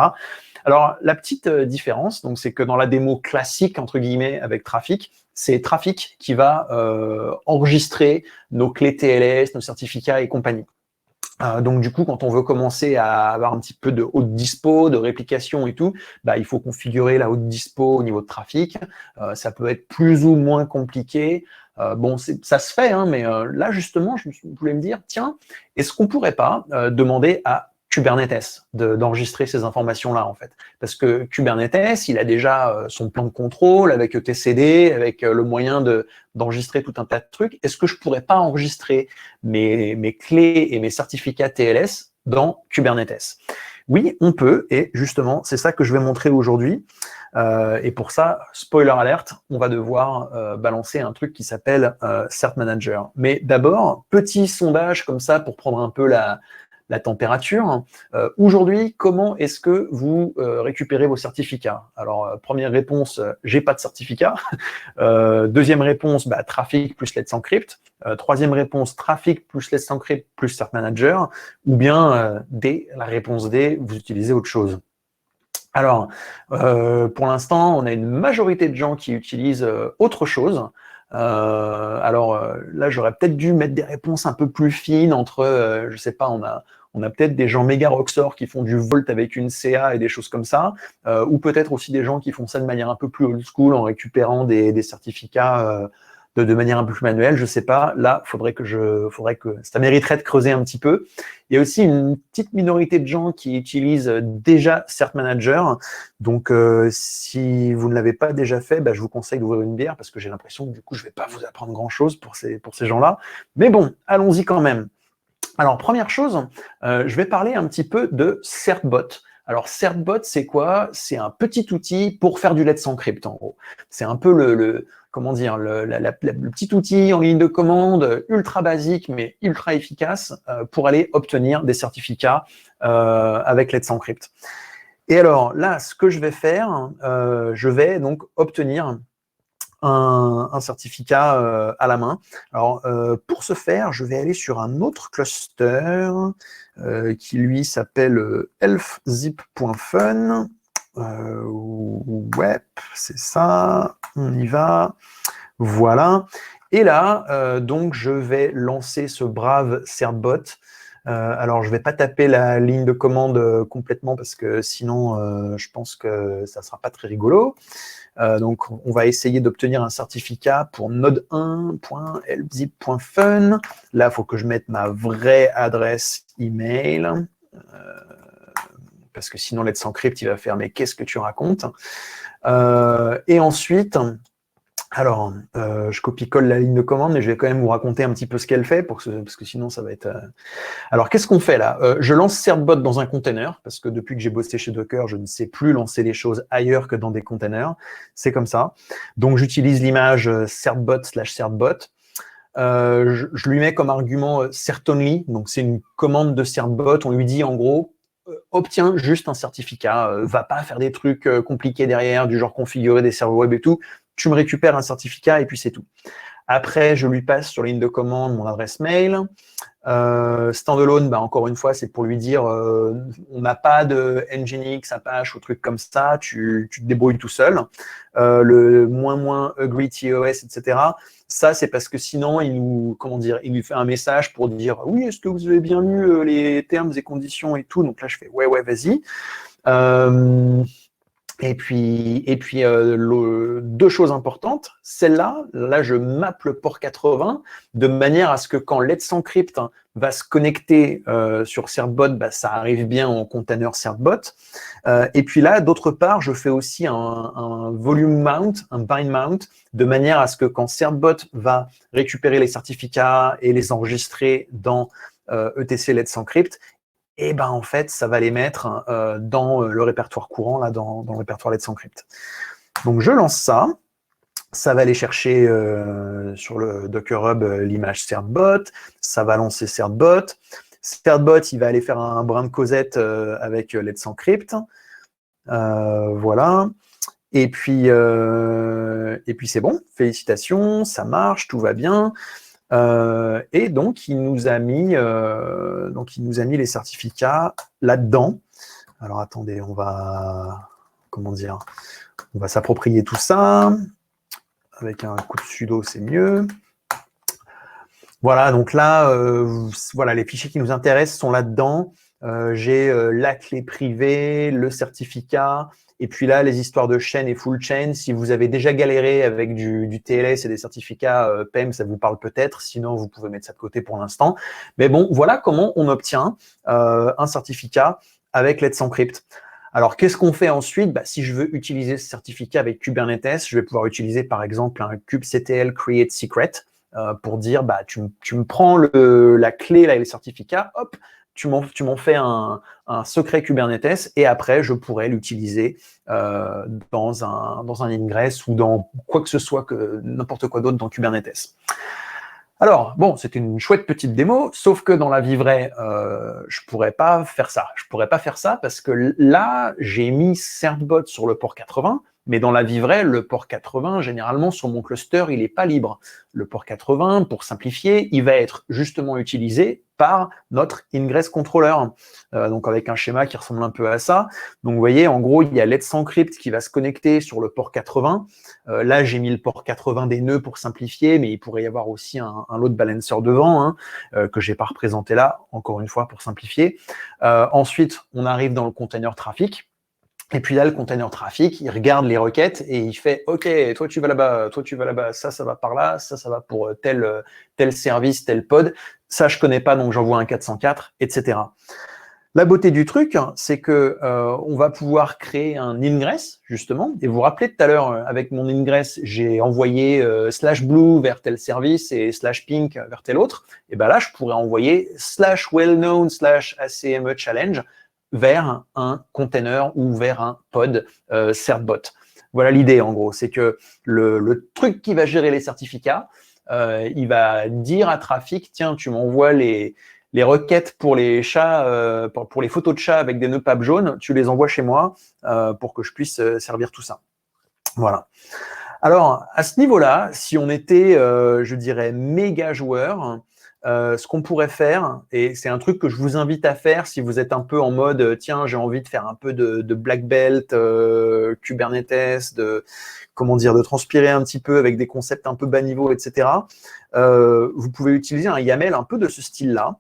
Alors, la petite différence, donc, c'est que dans la démo classique, entre guillemets, avec Traefik, c'est Traefik qui va enregistrer nos clés TLS, nos certificats et compagnie. Donc du coup, quand on veut commencer à avoir un petit peu de haute dispo, de réplication et tout, il faut configurer la haute dispo au niveau de Traefik. Ça peut être plus ou moins compliqué. Bon, ça se fait, hein, mais là justement, je voulais me dire, tiens, est-ce qu'on pourrait pas demander à Kubernetes d'enregistrer ces informations-là, en fait. Parce que Kubernetes, il a déjà son plan de contrôle avec etcd, avec le moyen d'enregistrer tout un tas de trucs. Est-ce que je pourrais pas enregistrer mes clés et mes certificats TLS dans Kubernetes? Oui, on peut, et justement, c'est ça que je vais montrer aujourd'hui. Et pour ça, spoiler alert, on va devoir balancer un truc qui s'appelle Cert Manager. Mais d'abord, petit sondage comme ça pour prendre un peu la température. Aujourd'hui, comment est-ce que vous récupérez vos certificats? Alors, première réponse, j'ai pas de certificat. Deuxième réponse, trafic plus Let's Encrypt. Troisième réponse, trafic plus Let's Encrypt plus Cert Manager. Ou bien D, la réponse D, vous utilisez autre chose. Alors, pour l'instant, on a une majorité de gens qui utilisent autre chose. Là, j'aurais peut-être dû mettre des réponses un peu plus fines entre, je sais pas, on a peut-être des gens méga rockstar qui font du Volt avec une CA et des choses comme ça, ou peut-être aussi des gens qui font ça de manière un peu plus old school en récupérant des certificats de manière un peu plus manuelle. Je sais pas. Là, faudrait que ça mériterait de creuser un petit peu. Il y a aussi une petite minorité de gens qui utilisent déjà Cert Manager. Donc, si vous ne l'avez pas déjà fait, je vous conseille d'ouvrir une bière parce que j'ai l'impression que du coup, je vais pas vous apprendre grand-chose pour ces gens-là. Mais bon, allons-y quand même. Alors, première chose, je vais parler un petit peu de Certbot. Alors, Certbot, c'est quoi? C'est un petit outil pour faire du Let's Encrypt, en gros. C'est un peu le petit outil en ligne de commande ultra basique, mais ultra efficace pour aller obtenir des certificats avec Let's Encrypt. Et alors, là, ce que je vais faire, je vais donc obtenir un certificat à la main. Alors, pour ce faire, je vais aller sur un autre cluster qui, lui, s'appelle elfzip.fun. Ouais, c'est ça. On y va. Voilà. Et là, donc, je vais lancer ce brave Certbot. Alors, je ne vais pas taper la ligne de commande complètement parce que sinon, je pense que ça ne sera pas très rigolo. Donc, on va essayer d'obtenir un certificat pour node1.elzip.fun. Là, il faut que je mette ma vraie adresse email. Parce que sinon, Let's Encrypt, il va faire « mais qu'est-ce que tu racontes ?» Et ensuite, alors, je copie-colle la ligne de commande, mais je vais quand même vous raconter un petit peu ce qu'elle fait, parce que sinon, ça va être... Alors, qu'est-ce qu'on fait là? Je lance Certbot dans un container, parce que depuis que j'ai bossé chez Docker, je ne sais plus lancer les choses ailleurs que dans des containers. C'est comme ça. Donc, j'utilise l'image certbot/certbot. Je lui mets comme argument certainly, donc c'est une commande de Certbot. On lui dit en gros, obtiens juste un certificat, va pas faire des trucs compliqués derrière, du genre configurer des serveurs web et tout. Tu me récupères un certificat et puis c'est tout. Après, je lui passe sur la ligne de commande mon adresse mail. Standalone, encore une fois, c'est pour lui dire on n'a pas de Nginx, Apache ou trucs comme ça, tu te débrouilles tout seul. Le -- agree TOS, etc. Ça, c'est parce que sinon, il nous fait un message pour dire oui, est-ce que vous avez bien lu les termes et conditions et tout. Donc là, je fais ouais, vas-y. Et puis deux choses importantes. Celle-là, je mappe le port 80 de manière à ce que quand Let's Encrypt va se connecter sur Certbot, ça arrive bien en container Certbot. Et puis là, d'autre part, je fais aussi un volume mount, un bind mount, de manière à ce que quand Certbot va récupérer les certificats et les enregistrer dans ETC Let's Encrypt, et en fait, ça va les mettre dans le répertoire courant, là, dans le répertoire Let's Encrypt. Donc, je lance ça. Ça va aller chercher sur le Docker Hub l'image Certbot. Ça va lancer Certbot. Certbot, il va aller faire un brin de causette avec Let's Encrypt. Voilà. Et puis c'est bon. Félicitations, ça marche, tout va bien. Et donc, il nous a mis les certificats là-dedans. Alors, attendez, on va s'approprier tout ça. Avec un coup de sudo, c'est mieux. Voilà, donc là, voilà, les fichiers qui nous intéressent sont là-dedans. J'ai la clé privée, le certificat, et puis là, les histoires de chaîne et full chain. Si vous avez déjà galéré avec du TLS et des certificats PEM, ça vous parle peut-être. Sinon, vous pouvez mettre ça de côté pour l'instant. Mais bon, voilà comment on obtient un certificat avec Let's Encrypt. Alors, qu'est-ce qu'on fait ensuite? Si je veux utiliser ce certificat avec Kubernetes, je vais pouvoir utiliser par exemple un kubectl create secret pour dire tu me prends la clé, là, et les certificats, hop, tu m'en fais un secret Kubernetes et après, je pourrais l'utiliser dans un ingress ou dans quoi que ce soit, n'importe quoi d'autre dans Kubernetes. Alors, bon, c'était une chouette petite démo, sauf que dans la vie vraie, je pourrais pas faire ça. Je pourrais pas faire ça parce que là, j'ai mis certbot sur le port 80, mais dans la vie vraie, le port 80, généralement, sur mon cluster, il n'est pas libre. Le port 80, pour simplifier, il va être justement utilisé par notre ingress controller. Donc, avec un schéma qui ressemble un peu à ça. Donc, vous voyez, en gros, il y a Let's Encrypt qui va se connecter sur le port 80. Là, j'ai mis le port 80 des nœuds pour simplifier, mais il pourrait y avoir aussi un load balancer devant, que je n'ai pas représenté là, encore une fois, pour simplifier. Ensuite, on arrive dans le container trafic. Et puis là, le container trafic, il regarde les requêtes et il fait « Ok, toi tu vas là-bas, toi tu vas là-bas, ça va par là, ça va pour tel service, tel pod. Ça, je connais pas, donc j'envoie un 404, etc. » La beauté du truc, c'est que on va pouvoir créer un ingress, justement. Et vous vous rappelez tout à l'heure, avec mon ingress, j'ai envoyé /blue vers tel service et /pink vers tel autre. Et bien là, je pourrais envoyer /wellknown /ACME challenge vers un container ou vers un pod certbot. Voilà l'idée, en gros. C'est que le truc qui va gérer les certificats, il va dire à Trafic, tiens, tu m'envoies les requêtes pour les chats, pour les photos de chats avec des nœuds papes jaunes, tu les envoies chez moi pour que je puisse servir tout ça. Voilà. Alors, à ce niveau-là, si on était, je dirais, méga joueur, ce qu'on pourrait faire, et c'est un truc que je vous invite à faire si vous êtes un peu en mode, tiens, j'ai envie de faire un peu de black belt, Kubernetes, de transpirer un petit peu avec des concepts un peu bas niveau, etc. Vous pouvez utiliser un YAML un peu de ce style-là,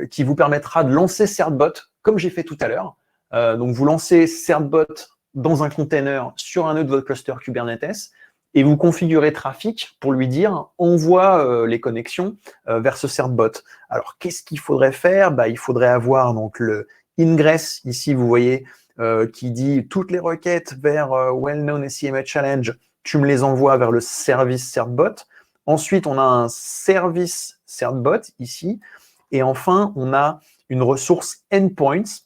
qui vous permettra de lancer certbot comme j'ai fait tout à l'heure. Donc, vous lancez certbot dans un container sur un nœud de votre cluster Kubernetes et vous configurez Trafic pour lui dire envoie les connexions vers ce certbot. Alors, qu'est-ce qu'il faudrait faire? Il faudrait avoir donc le ingress, ici, vous voyez, qui dit toutes les requêtes vers well-known ACME challenge, tu me les envoies vers le service certbot. Ensuite, on a un service certbot ici. Et enfin, on a une ressource endpoints.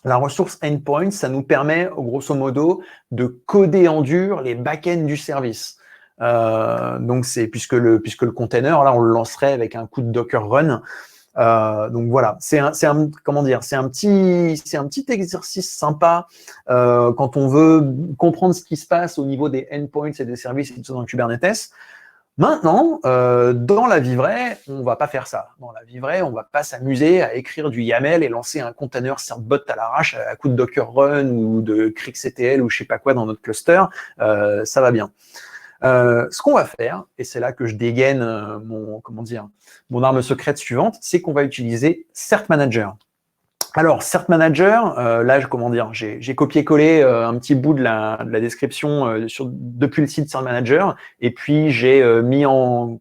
La ressource endpoint, ça nous permet, grosso modo, de coder en dur les back-ends du service. Donc, puisque le container, là, on le lancerait avec un coup de Docker run. Donc voilà, c'est un petit exercice sympa quand on veut comprendre ce qui se passe au niveau des endpoints et des services et tout ça dans Kubernetes. Maintenant, dans la vie vraie, on va pas faire ça. Dans la vie vraie, on va pas s'amuser à écrire du YAML et lancer un container certbot à l'arrache à coup de Docker Run ou de CRICTL ou je sais pas quoi dans notre cluster. Ça va bien. Ce qu'on va faire, et c'est là que je dégaine mon arme secrète suivante, c'est qu'on va utiliser Cert Manager. Alors, Cert Manager, là, j'ai copié-collé un petit bout de la description depuis le site Cert Manager, et puis j'ai mis en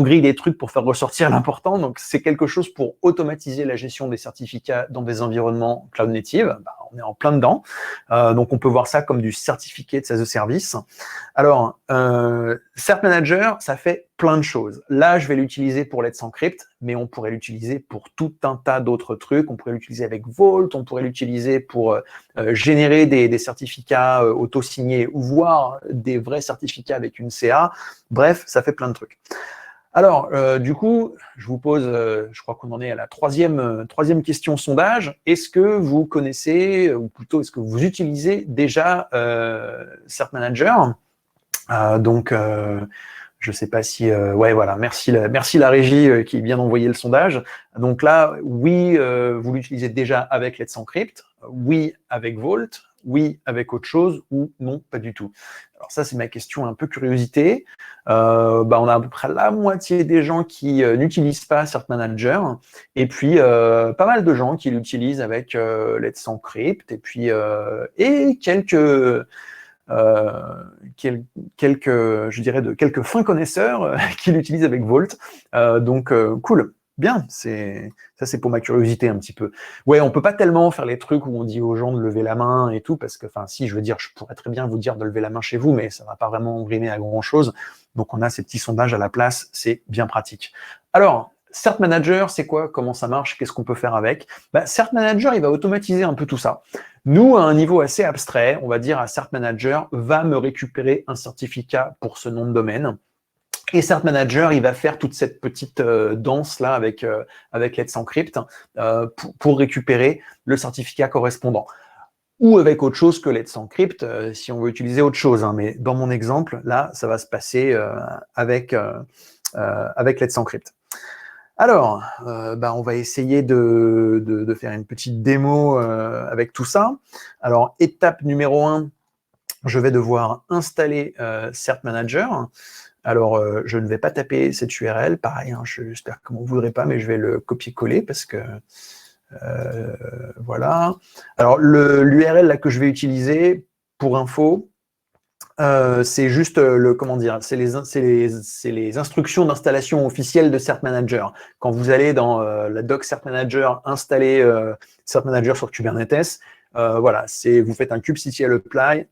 gris des trucs pour faire ressortir l'important. Donc, c'est quelque chose pour automatiser la gestion des certificats dans des environnements cloud native. On est en plein dedans. Donc, on peut voir ça comme du Certificate as a Service. Alors, Cert Manager, ça fait plein de choses. Là, je vais l'utiliser pour Let's Encrypt, mais on pourrait l'utiliser pour tout un tas d'autres trucs. On pourrait l'utiliser avec Vault, on pourrait l'utiliser pour générer des certificats auto-signés, voire des vrais certificats avec une CA. Bref, ça fait plein de trucs. Alors, du coup, je vous pose, je crois qu'on en est à la troisième question sondage. Est-ce que vous connaissez, ou plutôt, est-ce que vous utilisez déjà Cert Manager? Je ne sais pas si... ouais, voilà, merci la régie qui vient d'envoyer le sondage. Donc là, oui, vous l'utilisez déjà avec Let's Encrypt, oui, avec Vault, oui, avec autre chose, ou non, pas du tout. Alors ça, c'est ma question un peu curiosité. On a à peu près la moitié des gens qui n'utilisent pas Cert Manager, et puis pas mal de gens qui l'utilisent avec Let's Encrypt, et puis quelques fins connaisseurs qui l'utilisent avec Vault. Cool. Bien, ça c'est pour ma curiosité un petit peu. Ouais, on peut pas tellement faire les trucs où on dit aux gens de lever la main et tout, parce que, je pourrais très bien vous dire de lever la main chez vous, mais ça va pas vraiment rimer à grand chose. Donc on a ces petits sondages à la place, c'est bien pratique. Alors, Cert Manager, c'est quoi? Comment ça marche? Qu'est-ce qu'on peut faire avec? Cert Manager, il va automatiser un peu tout ça. Nous, à un niveau assez abstrait, on va dire à Cert Manager, va me récupérer un certificat pour ce nom de domaine. Et Cert Manager, il va faire toute cette petite danse-là avec Let's Encrypt pour récupérer le certificat correspondant. Ou avec autre chose que Let's Encrypt, si on veut utiliser autre chose. Hein. Mais dans mon exemple, là, ça va se passer avec Let's Encrypt. Alors, on va essayer de faire une petite démo avec tout ça. Alors, étape numéro 1, je vais devoir installer Cert Manager. Alors, je ne vais pas taper cette URL. Pareil, hein, j'espère que vous ne voudrez pas, mais je vais le copier-coller parce que voilà. Alors, l'URL là que je vais utiliser, pour info, c'est juste c'est les instructions d'installation officielles de Cert Manager. Quand vous allez dans la doc Cert Manager, installer Cert Manager sur Kubernetes, voilà, vous faites un kubectl apply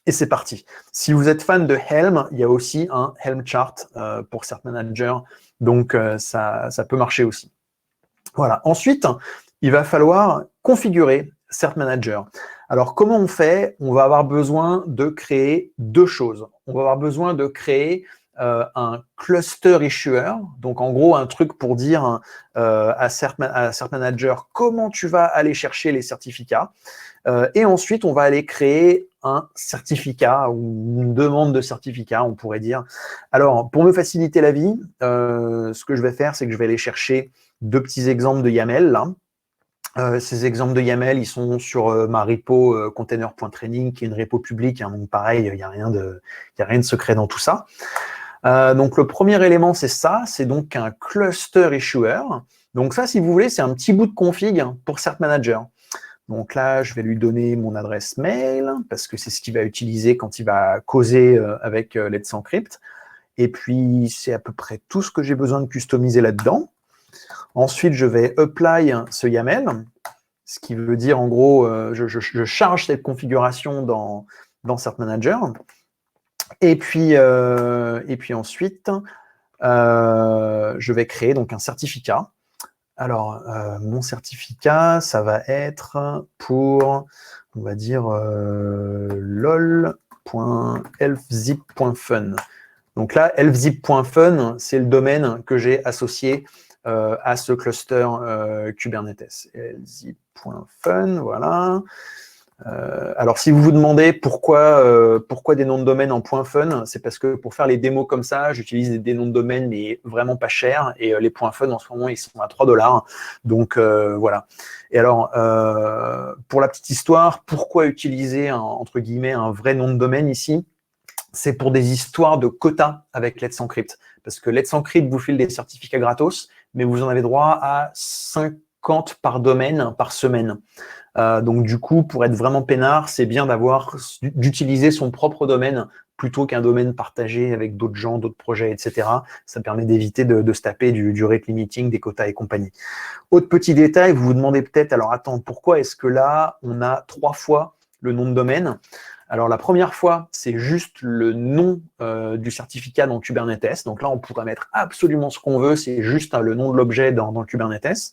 et c'est parti. Si vous êtes fan de Helm, il y a aussi un Helm chart pour Cert Manager, donc ça peut marcher aussi. Voilà. Ensuite, il va falloir configurer Cert Manager. Alors, comment on fait? On va avoir besoin de créer deux choses. On va avoir besoin de créer un cluster issuer, donc en gros un truc pour dire à Cert Manager comment tu vas aller chercher les certificats. Et ensuite, on va aller créer un certificat ou une demande de certificat, on pourrait dire. Alors, pour me faciliter la vie, ce que je vais faire, c'est que je vais aller chercher deux petits exemples de YAML, là. Ces exemples de YAML, ils sont sur ma repo container.training, qui est une repo publique. Hein, donc pareil, il n'y a rien de secret dans tout ça. Donc le premier élément, c'est ça. C'est donc un cluster issuer. Donc ça, si vous voulez, c'est un petit bout de config pour Cert Manager. Donc là, je vais lui donner mon adresse mail, parce que c'est ce qu'il va utiliser quand il va causer avec Let's Encrypt. Et puis, c'est à peu près tout ce que j'ai besoin de customiser là-dedans. Ensuite, je vais apply ce YAML, ce qui veut dire, en gros, je charge cette configuration dans Cert Manager. Et puis ensuite, je vais créer donc un certificat. Alors, mon certificat, ça va être pour, on va dire, lol.elfzip.fun. Donc là, elfzip.fun, c'est le domaine que j'ai associé à ce cluster Kubernetes. elfzip.fun, voilà. Alors, si vous vous demandez pourquoi des noms de domaine en .fun, c'est parce que pour faire les démos comme ça, j'utilise des noms de domaine, mais vraiment pas chers. Et les .fun, en ce moment, ils sont à 3 $. Donc, voilà. Et alors, pour la petite histoire, pourquoi utiliser, entre guillemets, un vrai nom de domaine ici? C'est pour des histoires de quotas avec Let's Encrypt. Parce que Let's Encrypt vous file des certificats gratos, mais vous en avez droit à 50 par domaine par semaine. Donc du coup, pour être vraiment peinard, c'est bien d'utiliser son propre domaine plutôt qu'un domaine partagé avec d'autres gens, d'autres projets, etc. Ça permet d'éviter de se taper du rate limiting, des quotas et compagnie. Autre petit détail, vous vous demandez peut-être, alors attends, pourquoi est-ce que là, on a 3 fois le nom de domaine? Alors la première fois, c'est juste le nom du certificat dans Kubernetes. Donc là, on pourrait mettre absolument ce qu'on veut, c'est juste le nom de l'objet dans Kubernetes.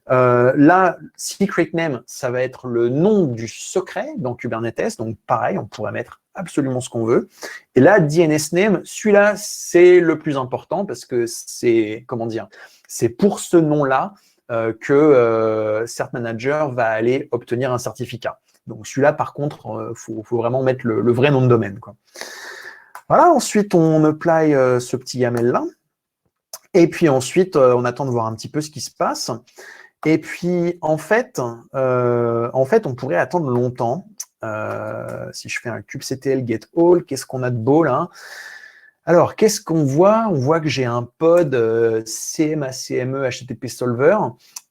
Là, secret name, ça va être le nom du secret dans Kubernetes. Donc, pareil, on pourrait mettre absolument ce qu'on veut. Et là, DNS name, celui-là, c'est le plus important parce que c'est, comment dire, c'est pour ce nom-là que Cert Manager va aller obtenir un certificat. Donc, celui-là, par contre, faut vraiment mettre le vrai nom de domaine, quoi. Voilà, ensuite, on apply ce petit YAML-là. Et puis ensuite, on attend de voir un petit peu ce qui se passe. Et puis, en fait, on pourrait attendre longtemps. Si je fais un kubectl get all, qu'est-ce qu'on a de beau là? Alors, qu'est-ce qu'on voit? On voit que j'ai un pod CMACME HTTP Solver.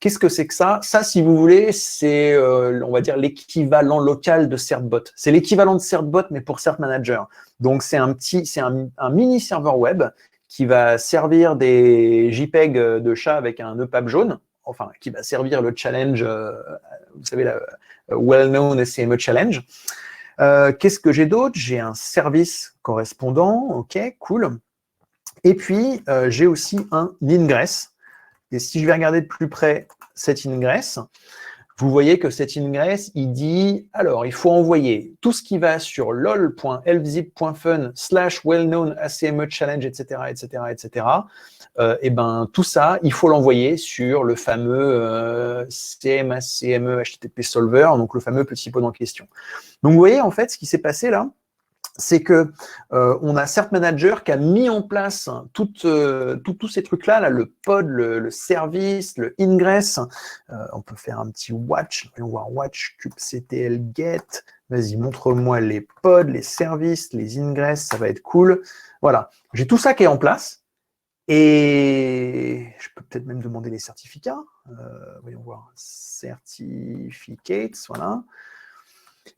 Qu'est-ce que c'est que ça? Ça, si vous voulez, c'est, on va dire, l'équivalent local de Certbot. C'est l'équivalent de Certbot, mais pour Cert Manager. Donc, c'est un mini serveur web qui va servir des JPEG de chat avec un EPUB jaune, enfin, qui va servir le challenge, vous savez, la well-known SCME challenge. Qu'est-ce que j'ai d'autre? J'ai un service correspondant, ok, cool. Et puis, j'ai aussi un ingress. Et si je vais regarder de plus près cet ingress, vous voyez que cet ingress, il dit, alors, il faut envoyer tout ce qui va sur lol.elfzip.fun/well-known ACME challenge, etc., etc., etc. Et ben, tout ça, il faut l'envoyer sur le fameux CMACME HTTP Solver, donc le fameux petit pod en question. Donc, vous voyez, en fait, ce qui s'est passé là, c'est que on a Cert Manager qui a mis en place tous ces trucs-là, là, le pod, le service, le ingress. On peut faire un petit watch. Voyons voir watch kubectl get. Vas-y, montre-moi les pods, les services, les ingress, ça va être cool. Voilà, j'ai tout ça qui est en place. Et je peux peut-être même demander les certificats. Voyons voir, certificates, voilà.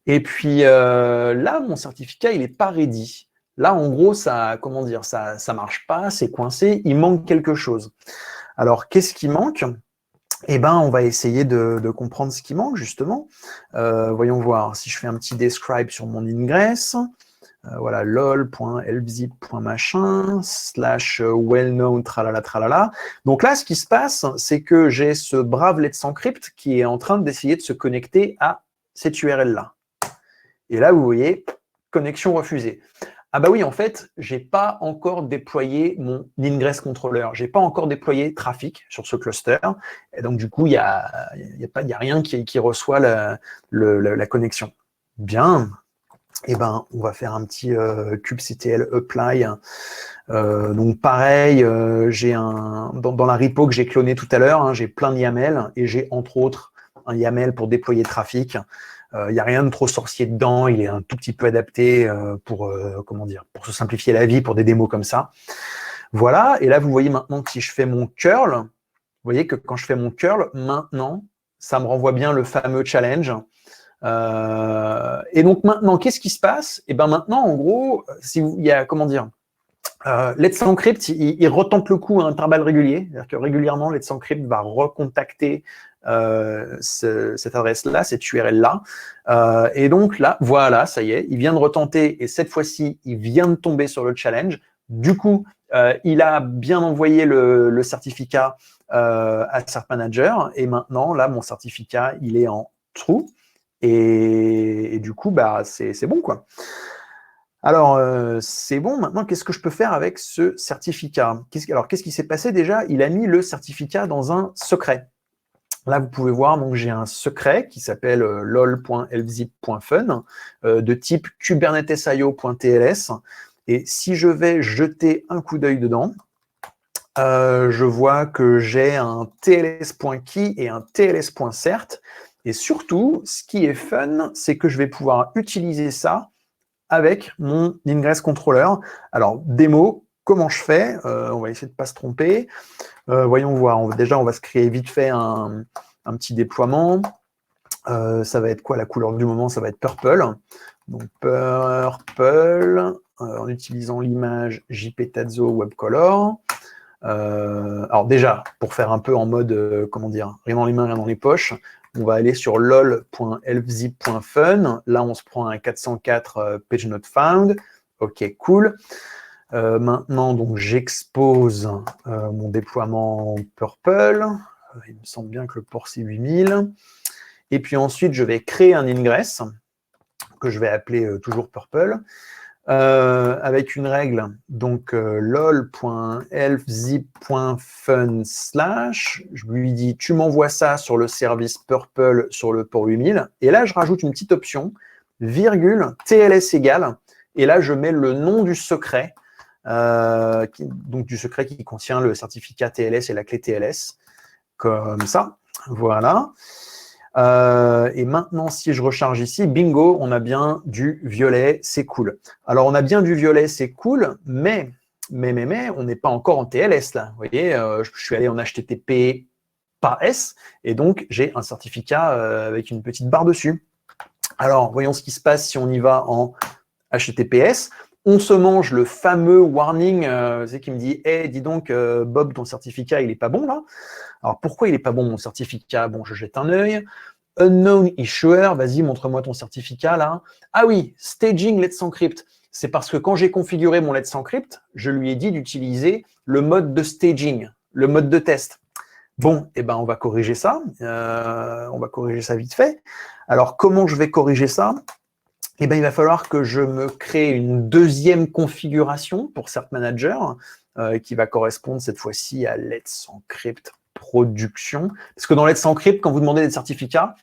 Et puis là, mon certificat, il n'est pas ready. Là, en gros, ça, comment dire, ça marche pas, c'est coincé, il manque quelque chose. Alors, qu'est-ce qui manque? Eh ben, on va essayer de comprendre ce qui manque, justement. Voyons voir, si je fais un petit describe sur mon ingress, voilà, lol.elfzip.machin, /well-known, tralala, tralala. Donc là, ce qui se passe, c'est que j'ai ce brave Let's Encrypt qui est en train d'essayer de se connecter à cette URL-là. Et là, vous voyez, connexion refusée. Ah bah oui, en fait, je n'ai pas encore déployé mon ingress controller. Je n'ai pas encore déployé trafic sur ce cluster. Et donc, du coup, il n'y a rien qui reçoit la connexion. Bien. Eh ben, on va faire un petit kubectl apply. Donc, pareil, j'ai dans la repo que j'ai cloné tout à l'heure, hein, j'ai plein de YAML et j'ai entre autres un YAML pour déployer trafic. Il n'y a rien de trop sorcier dedans, il est un tout petit peu adapté pour se simplifier la vie, pour des démos comme ça. Voilà, et là, vous voyez maintenant que si je fais mon curl, vous voyez que quand je fais mon curl, maintenant, ça me renvoie bien le fameux challenge. Et donc maintenant, qu'est-ce qui se passe? Et bien maintenant, en gros, il y a, Let's Encrypt, il retente le coup à intervalles réguliers. C'est-à-dire que régulièrement, Let's Encrypt va recontacter cette adresse-là, cette URL-là. Et donc là, voilà, ça y est, il vient de retenter et cette fois-ci, il vient de tomber sur le challenge. Du coup, il a bien envoyé le certificat à Cert Manager et maintenant, là, mon certificat, il est en true et du coup, bah, c'est bon, quoi. Alors, c'est bon. Maintenant, qu'est-ce que je peux faire avec ce certificat? Qu'est-ce qui s'est passé déjà? Il a mis le certificat dans un secret. Là, vous pouvez voir, donc j'ai un secret qui s'appelle lol.elfzip.fun de type kubernetes.io.tls. Et si je vais jeter un coup d'œil dedans, je vois que j'ai un tls.key et un tls.cert. Et surtout, ce qui est fun, c'est que je vais pouvoir utiliser ça avec mon ingress controller. Alors, démo, comment je fais? On va essayer de ne pas se tromper. Voyons voir. Déjà, on va se créer vite fait un petit déploiement. Ça va être quoi la couleur du moment? Ça va être purple. Donc, purple, en utilisant l'image JPTazo WebColor. Alors déjà, pour faire un peu en mode, rien dans les mains, rien dans les poches, on va aller sur lol.elfzip.fun. Là, on se prend un 404 page not found. OK, cool. Maintenant, donc, j'expose mon déploiement Purple. Il me semble bien que le port, c'est 8000. Et puis ensuite, je vais créer un ingress que je vais appeler toujours Purple. Avec une règle, donc lol.elfzip.fun/, je lui dis tu m'envoies ça sur le service Purple sur le port 8000, et là je rajoute une petite option, virgule, TLS égale, et là je mets le nom du secret, donc du secret qui contient le certificat TLS et la clé TLS, comme ça, voilà. Et maintenant, si je recharge ici, bingo, on a bien du violet, c'est cool. Alors, on a bien du violet, c'est cool, mais on n'est pas encore en TLS, là. Vous voyez, je suis allé en HTTP par S, et donc, j'ai un certificat avec une petite barre dessus. Alors, voyons ce qui se passe si on y va en HTTPS. On se mange le fameux warning qui me dit « Hey, dis donc, Bob, ton certificat, il n'est pas bon, là ?» Alors, pourquoi il n'est pas bon, mon certificat? Bon, je jette un œil. Unknown issuer, vas-y, montre-moi ton certificat, là. Ah oui, staging Let's Encrypt. C'est parce que quand j'ai configuré mon Let's Encrypt, je lui ai dit d'utiliser le mode de staging, le mode de test. Bon, eh ben, on va corriger ça. On va corriger ça vite fait. Alors, comment je vais corriger ça? Eh ben, il va falloir que je me crée une deuxième configuration pour Cert Manager qui va correspondre cette fois-ci à Let's Encrypt Production. Parce que dans Let's Encrypt, quand vous demandez des certificats,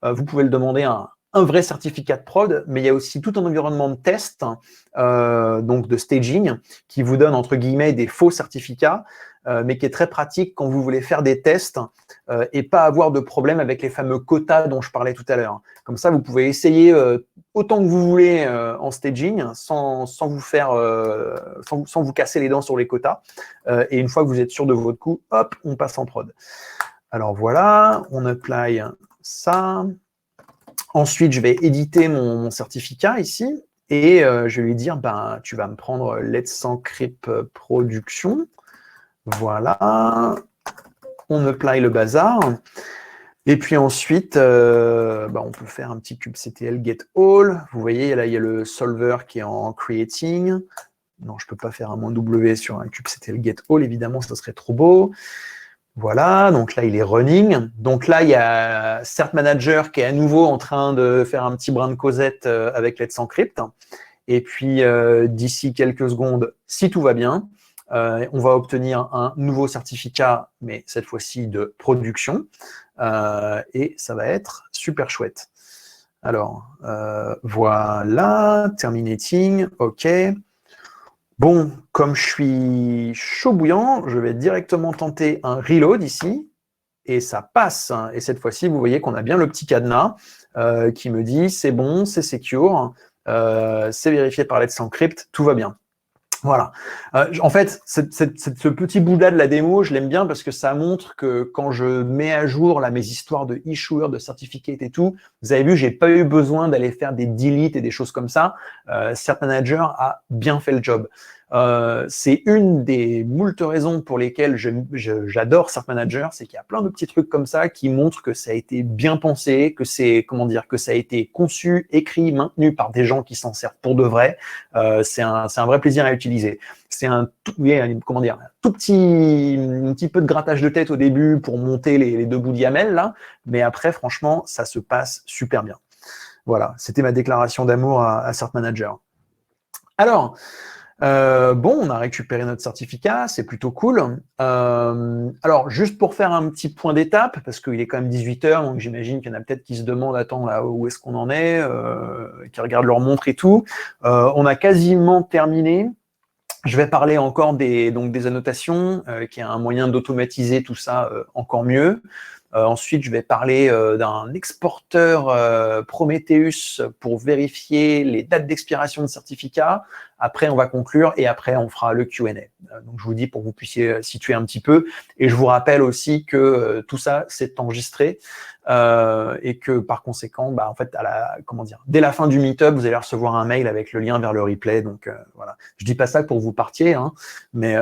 vous pouvez le demander à un vrai certificat de prod, mais il y a aussi tout un environnement de test, donc de staging, qui vous donne entre guillemets des faux certificats, mais qui est très pratique quand vous voulez faire des tests et pas avoir de problème avec les fameux quotas dont je parlais tout à l'heure. Comme ça, vous pouvez essayer autant que vous voulez en staging sans vous casser les dents sur les quotas. Et une fois que vous êtes sûr de votre coup, hop, on passe en prod. Alors voilà, on apply ça. Ensuite, je vais éditer mon certificat ici et je vais lui dire, ben, tu vas me prendre Let's Encrypt Production. Voilà, on apply le bazar. Et puis ensuite, on peut faire un petit kubectl get all. Vous voyez, là, il y a le solver qui est en creating. Non, je ne peux pas faire un -w sur un kubectl get all, évidemment, ça serait trop beau. Voilà, donc là, il est running. Donc là, il y a Cert Manager qui est à nouveau en train de faire un petit brin de causette avec Let's Encrypt. Et puis, d'ici quelques secondes, si tout va bien, on va obtenir un nouveau certificat, mais cette fois-ci de production. Et ça va être super chouette. Alors, voilà, terminating, OK. Bon, comme je suis chaud bouillant, je vais directement tenter un reload ici, et ça passe. Et cette fois-ci, vous voyez qu'on a bien le petit cadenas qui me dit c'est bon, c'est secure, c'est vérifié par Let's Encrypt, tout va bien. Voilà. En fait, ce petit bout-là de la démo, je l'aime bien parce que ça montre que quand je mets à jour là, mes histoires de issuer, de certificate et tout, vous avez vu, j'ai pas eu besoin d'aller faire des deletes et des choses comme ça. Cert Manager a bien fait le job. C'est une des moultes raisons pour lesquelles j'adore Cert Manager, c'est qu'il y a plein de petits trucs comme ça qui montrent que ça a été bien pensé, que que ça a été conçu, écrit, maintenu par des gens qui s'en servent pour de vrai. C'est un vrai plaisir à utiliser. C'est un tout petit peu de grattage de tête au début pour monter les deux bouts de YAML là, mais après franchement ça se passe super bien. Voilà, c'était ma déclaration d'amour à Cert Manager. Alors, on a récupéré notre certificat, c'est plutôt cool. Alors, juste pour faire un petit point d'étape, parce qu'il est quand même 18h, donc j'imagine qu'il y en a peut-être qui se demandent, attends, là, où est-ce qu'on en est, qui regardent leur montre et tout. On a quasiment terminé. Je vais parler encore des annotations, qui est un moyen d'automatiser tout ça encore mieux. Ensuite, je vais parler d'un exporteur Prometheus pour vérifier les dates d'expiration de certificats. Après, on va conclure et après, on fera le Q&A. Donc, je vous dis pour que vous puissiez situer un petit peu. Et je vous rappelle aussi que tout ça, c'est enregistré et que par conséquent, en fait, dès la fin du meet-up, vous allez recevoir un mail avec le lien vers le replay. Donc, voilà. Je dis pas ça pour vous partiez, hein, mais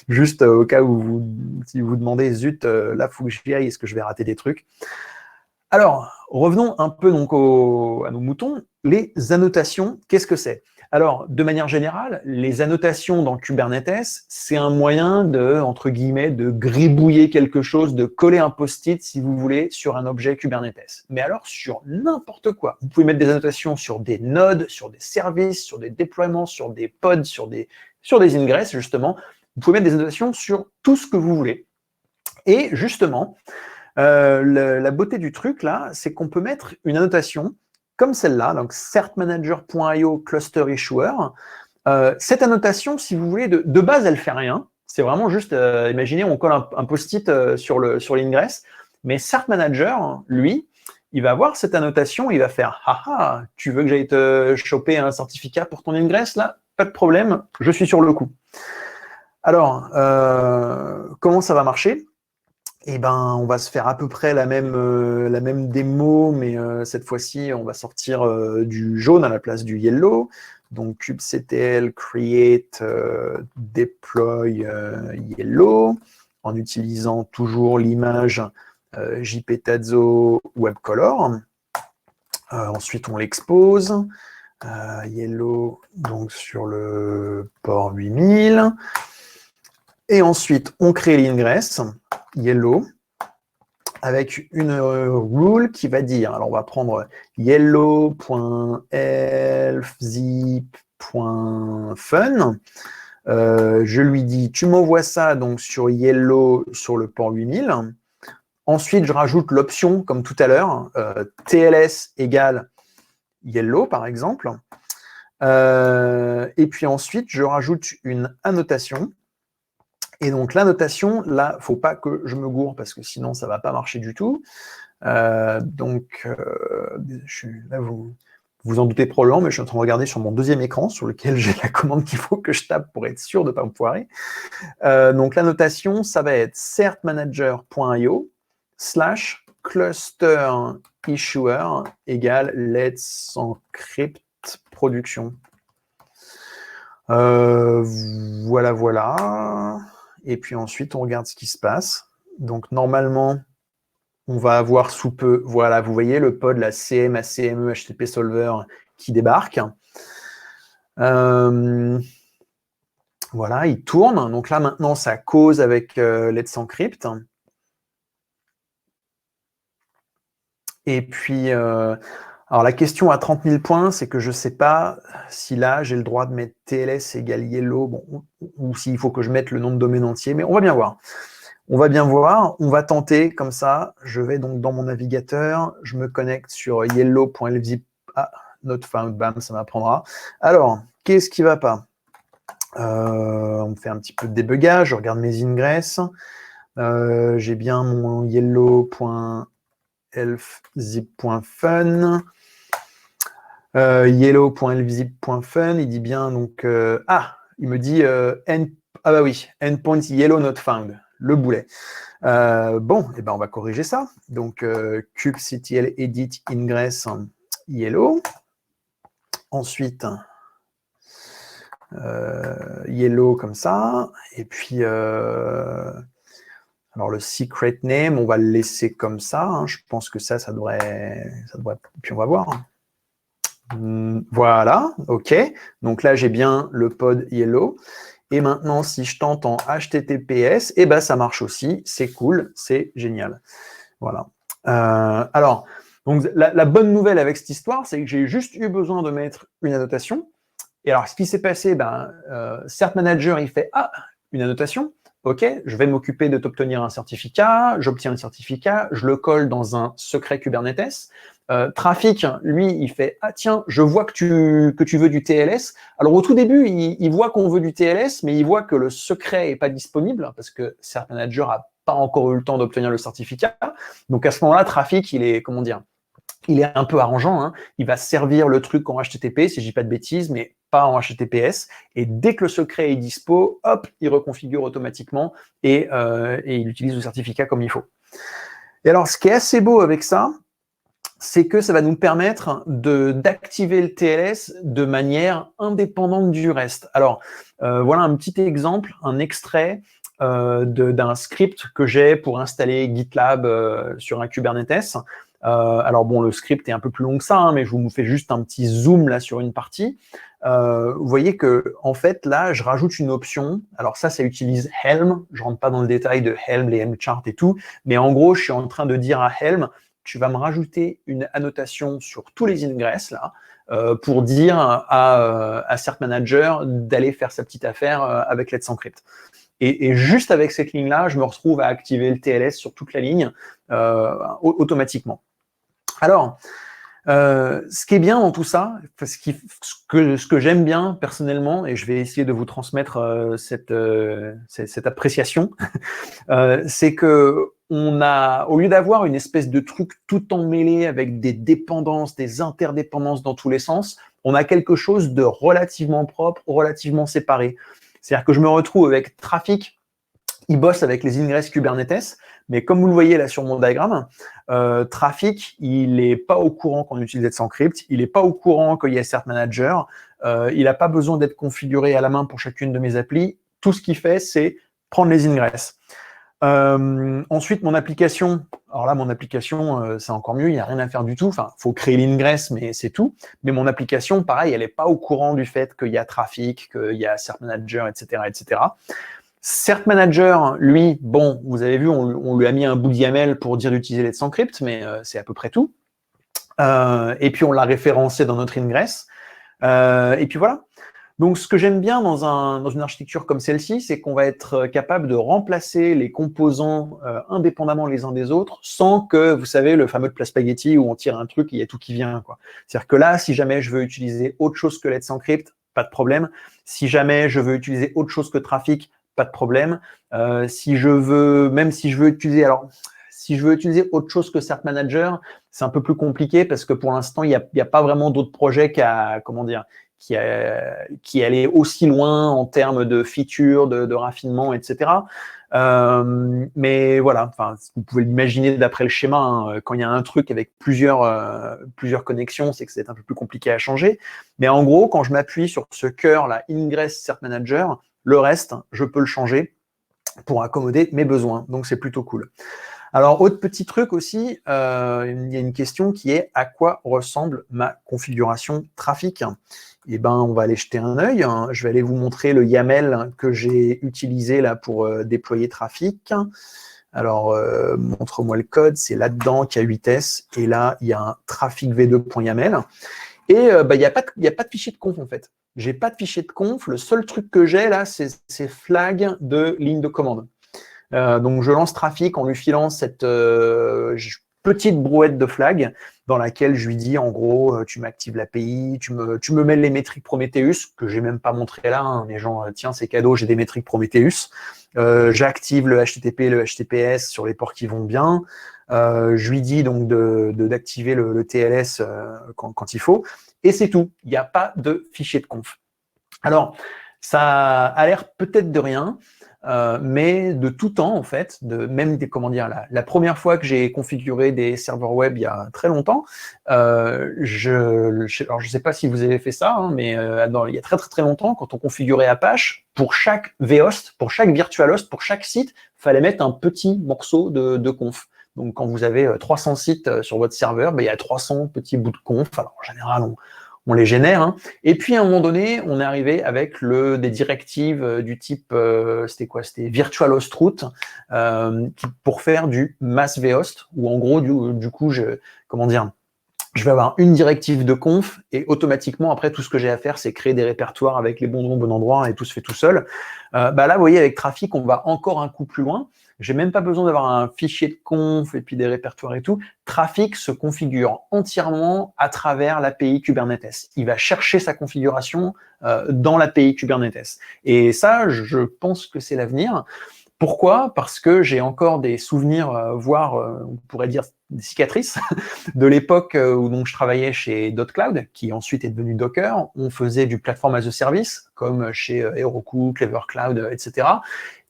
juste au cas où si vous demandez, zut, là, il faut que j'y aille, est-ce que je vais rater des trucs? Alors, revenons un peu donc à nos moutons. Les annotations, qu'est-ce que c'est? Alors, de manière générale, les annotations dans Kubernetes, c'est un moyen de, entre guillemets, de gribouiller quelque chose, de coller un post-it, si vous voulez, sur un objet Kubernetes. Mais alors, sur n'importe quoi. Vous pouvez mettre des annotations sur des nodes, sur des services, sur des déploiements, sur des pods, sur des ingress, justement. Vous pouvez mettre des annotations sur tout ce que vous voulez. Et justement, la beauté du truc, là, c'est qu'on peut mettre une annotation comme celle-là, donc certmanager.io cluster issuer. Cette annotation, si vous voulez, de base, elle ne fait rien. C'est vraiment juste, imaginez, on colle un post-it sur l'ingress, mais Cert Manager, lui, il va voir cette annotation, il va faire « Ah, tu veux que j'aille te choper un certificat pour ton ingress, là? Pas de problème, je suis sur le coup. » Alors, comment ça va marcher? Eh ben, on va se faire à peu près la même démo, mais cette fois-ci, on va sortir du jaune à la place du yellow. Donc, kubectl create deploy yellow, en utilisant toujours l'image jptazo webcolor. Ensuite, on l'expose. Yellow, donc sur le port 8000. Et ensuite, on crée l'ingress, yellow, avec une rule qui va dire, alors on va prendre yellow.elfzip.fun. Je lui dis, tu m'envoies ça donc sur yellow sur le port 8000. Ensuite, je rajoute l'option, comme tout à l'heure, TLS égale yellow, par exemple. Et puis ensuite, je rajoute une annotation. Et donc, l'annotation, là, il ne faut pas que je me gourre parce que sinon, ça ne va pas marcher du tout. Là, vous en doutez probablement, mais je suis en train de regarder sur mon deuxième écran sur lequel j'ai la commande qu'il faut que je tape pour être sûr de ne pas me foirer. Donc, l'annotation, ça va être certmanager.io / cluster issuer égale let's encrypt production. Voilà. Et puis ensuite, on regarde ce qui se passe. Donc, normalement, on va avoir sous peu, voilà, vous voyez le pod, la CM, ACME, HTTP Solver qui débarque. Voilà, il tourne. Donc là, maintenant, ça cause avec Let's Encrypt. Et puis, alors la question à 30 000 points, c'est que je ne sais pas si là, j'ai le droit de mettre TLS égale yellow, bon, ou s'il faut que je mette le nom de domaine entier, mais on va bien voir. On va tenter comme ça. Je vais donc dans mon navigateur, je me connecte sur yellow.lfzip. Ah, not found, bam, ça m'apprendra. Alors, qu'est-ce qui ne va pas? On me fait un petit peu de débugage, je regarde mes ingress. J'ai bien mon yellow.elfzip.fun. Yellow.elfzip.fun, il dit bien donc il me dit endpoint yellow not found, le boulet. Bon, et ben on va corriger ça. Donc kubectl edit ingress yellow. Ensuite yellow comme ça, et puis alors le secret name, on va le laisser comme ça. Hein. Je pense que ça devrait. Puis on va voir. Voilà, ok. Donc là, j'ai bien le pod yellow. Et maintenant, si je tente en HTTPS, eh ben, ça marche aussi. C'est cool, c'est génial. Voilà. Alors, donc, la bonne nouvelle avec cette histoire, c'est que j'ai juste eu besoin de mettre une annotation. Et alors, ce qui s'est passé, certmanager, il fait une annotation. Ok, je vais m'occuper de t'obtenir un certificat. J'obtiens le certificat, je le colle dans un secret Kubernetes. Trafic, lui, il fait tiens, je vois que tu veux du TLS. Alors au tout début, il voit qu'on veut du TLS, mais il voit que le secret n'est pas disponible parce que certmanager n'a pas encore eu le temps d'obtenir le certificat. Donc à ce moment-là, Trafic, il est un peu arrangeant. Hein. Il va servir le truc en HTTP, si je dis pas de bêtises, mais pas en HTTPS. Et dès que le secret est dispo, hop, il reconfigure automatiquement et il utilise le certificat comme il faut. Et alors, ce qui est assez beau avec ça, c'est que ça va nous permettre d'activer le TLS de manière indépendante du reste. Alors, voilà un petit exemple, un extrait d'un script que j'ai pour installer GitLab sur un Kubernetes. Alors bon, le script est un peu plus long que ça, hein, mais je vous fais juste un petit zoom là sur une partie. Vous voyez que en fait là, je rajoute une option. Alors ça utilise Helm. Je rentre pas dans le détail de Helm, les Helm charts et tout, mais en gros, je suis en train de dire à Helm, tu vas me rajouter une annotation sur tous les ingress là pour dire à certmanager d'aller faire sa petite affaire avec Let's Encrypt. Et juste avec cette ligne-là, je me retrouve à activer le TLS sur toute la ligne automatiquement. Alors, ce qui est bien dans tout ça, ce que j'aime bien personnellement, et je vais essayer de vous transmettre cette appréciation, c'est que au lieu d'avoir une espèce de truc tout emmêlé avec des dépendances, des interdépendances dans tous les sens, on a quelque chose de relativement propre, relativement séparé. C'est-à-dire que je me retrouve avec Trafic, il bosse avec les ingress Kubernetes, mais comme vous le voyez là sur mon diagramme, Trafic, il n'est pas au courant qu'on utilise Let's Encrypt, il n'est pas au courant qu'il y a certmanager, il n'a pas besoin d'être configuré à la main pour chacune de mes applis. Tout ce qu'il fait, c'est prendre les ingress. Ensuite, mon application, alors là, c'est encore mieux, il n'y a rien à faire du tout. Enfin, il faut créer l'ingress, mais c'est tout. Mais mon application, pareil, elle n'est pas au courant du fait qu'il y a Trafic, qu'il y a certmanager, etc., etc. Cert Manager, lui, bon, vous avez vu, on lui a mis un bout d'YAML pour dire d'utiliser Let's Encrypt, mais c'est à peu près tout. Et puis, on l'a référencé dans notre ingress. Et puis voilà. Donc, ce que j'aime bien dans une architecture comme celle-ci, c'est qu'on va être capable de remplacer les composants indépendamment les uns des autres, sans que, vous savez, le fameux plat spaghetti où on tire un truc et il y a tout qui vient, quoi. C'est-à-dire que là, si jamais je veux utiliser autre chose que Let's Encrypt, pas de problème. Si jamais je veux utiliser autre chose que Trafic, pas de problème. Même si je veux utiliser, alors, si je veux utiliser autre chose que Cert Manager, c'est un peu plus compliqué parce que pour l'instant, il n'y a pas vraiment d'autres projets qui allait aussi loin en termes de features, de raffinement, etc. Mais voilà, enfin, vous pouvez l'imaginer d'après le schéma, hein, quand il y a un truc avec plusieurs connexions, c'est que c'est un peu plus compliqué à changer. Mais en gros, quand je m'appuie sur ce cœur, là, Ingress Cert Manager, le reste, je peux le changer pour accommoder mes besoins. Donc, c'est plutôt cool. Alors, autre petit truc aussi, il y a une question qui est à quoi ressemble ma configuration Trafic? Eh ben, on va aller jeter un œil. Je vais aller vous montrer le YAML que j'ai utilisé là pour déployer Trafic. Alors, montre-moi le code, c'est là-dedans qu'il y a 8S, et là, il y a un Trafic v2.yaml. Et il n'y a pas de fichier de conf en fait. J'ai pas de fichier de conf. Le seul truc que j'ai là, c'est flag de ligne de commande. Donc, je lance Trafic en lui filant cette petite brouette de flag dans laquelle je lui dis, en gros, tu m'actives l'API, tu me mets les métriques Prometheus, que j'ai même pas montré là, hein, mais genre, tiens, c'est cadeau, j'ai des métriques Prometheus. J'active le HTTP, le HTTPS sur les ports qui vont bien. Je lui dis donc d'activer le TLS quand il faut. Et c'est tout. Il n'y a pas de fichier de conf. Alors, ça a l'air peut-être de rien, mais de tout temps, en fait, la première fois que j'ai configuré des serveurs web il y a très longtemps, je ne sais pas si vous avez fait ça, hein, mais il y a très très très longtemps, quand on configurait Apache, pour chaque vhost, pour chaque virtual host, pour chaque site, il fallait mettre un petit morceau de conf. Donc, quand vous avez 300 sites sur votre serveur, il y a 300 petits bouts de conf. Alors, en général, on les génère. Hein. Et puis, à un moment donné, on est arrivé avec des directives du type, c'était virtual host root, pour faire du mass vhost, où en gros, du coup, je vais avoir une directive de conf et automatiquement, après, tout ce que j'ai à faire, c'est créer des répertoires avec les bons noms, bon endroit et tout se fait tout seul. Là, vous voyez, avec Trafic, on va encore un coup plus loin. J'ai même pas besoin d'avoir un fichier de conf et puis des répertoires et tout. Trafic se configure entièrement à travers l'API Kubernetes. Il va chercher sa configuration dans l'API Kubernetes. Et ça, je pense que c'est l'avenir. Pourquoi? Parce que j'ai encore des souvenirs, voire, on pourrait dire, des cicatrices de l'époque où donc, je travaillais chez .cloud, qui ensuite est devenu Docker. On faisait du platform as a service, comme chez Heroku, Clever Cloud, etc.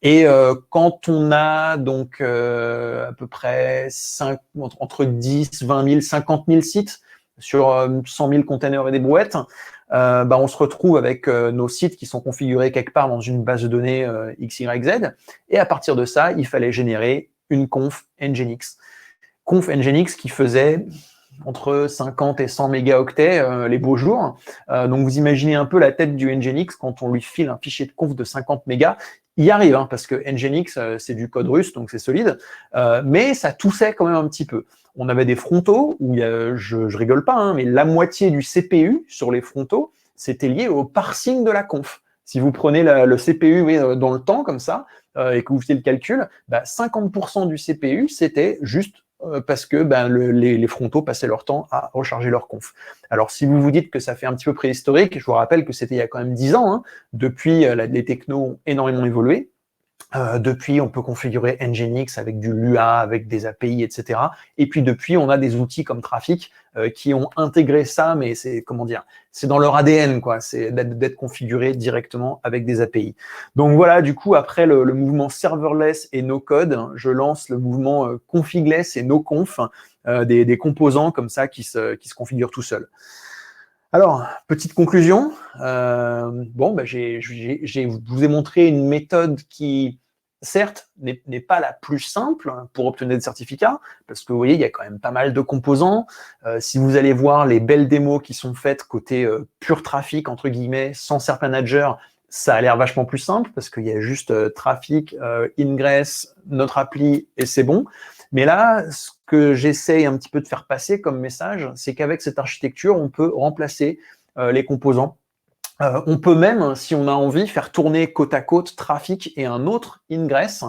Et quand on a donc à peu près entre 10, 20 000, 50 000 sites sur 100 000 containers et des brouettes, on se retrouve avec nos sites qui sont configurés quelque part dans une base de données XYZ. Et à partir de ça, il fallait générer une conf Nginx. Conf Nginx qui faisait entre 50 et 100 mégaoctets les beaux jours. Donc, vous imaginez un peu la tête du Nginx quand on lui file un fichier de conf de 50 mégas. Il y arrive, hein, parce que Nginx, c'est du code russe, donc c'est solide, mais ça toussait quand même un petit peu. On avait des frontaux où je rigole pas, hein, mais la moitié du CPU sur les frontaux, c'était lié au parsing de la conf. Si vous prenez le CPU dans le temps, comme ça, et que vous faisiez le calcul, 50% du CPU, c'était juste parce que les frontaux passaient leur temps à recharger leur conf. Alors, si vous vous dites que ça fait un petit peu préhistorique, je vous rappelle que c'était il y a quand même 10 ans. Hein. Depuis, les technos ont énormément évolué. Depuis, on peut configurer Nginx avec du Lua, avec des API, etc. Et puis depuis, on a des outils comme Trafic qui ont intégré ça, mais c'est c'est dans leur ADN, quoi. C'est d'être configuré directement avec des API. Donc voilà, du coup, après le mouvement serverless et no code, je lance le mouvement configless et no conf, des composants comme ça qui se configurent tout seuls. Alors, petite conclusion. Je vous ai montré une méthode qui, certes, n'est pas la plus simple pour obtenir des certificats, parce que vous voyez, il y a quand même pas mal de composants. Si vous allez voir les belles démos qui sont faites côté pur trafic, entre guillemets, sans Cert Manager, ça a l'air vachement plus simple parce qu'il y a juste trafic, ingress, notre appli et c'est bon. Mais là, ce que j'essaye un petit peu de faire passer comme message, c'est qu'avec cette architecture, on peut remplacer les composants. On peut même, si on a envie, faire tourner côte à côte trafic et un autre ingress,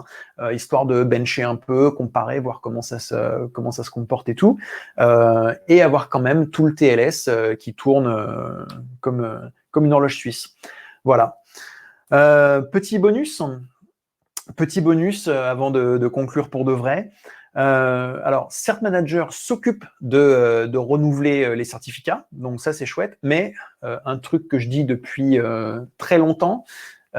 histoire de bencher un peu, comparer, voir comment ça se comporte et tout, et avoir quand même tout le TLS qui tourne comme une horloge suisse. Voilà. Petit bonus avant de conclure pour de vrai. Alors, Cert Manager s'occupe de renouveler les certificats, donc ça c'est chouette, mais un truc que je dis depuis très longtemps,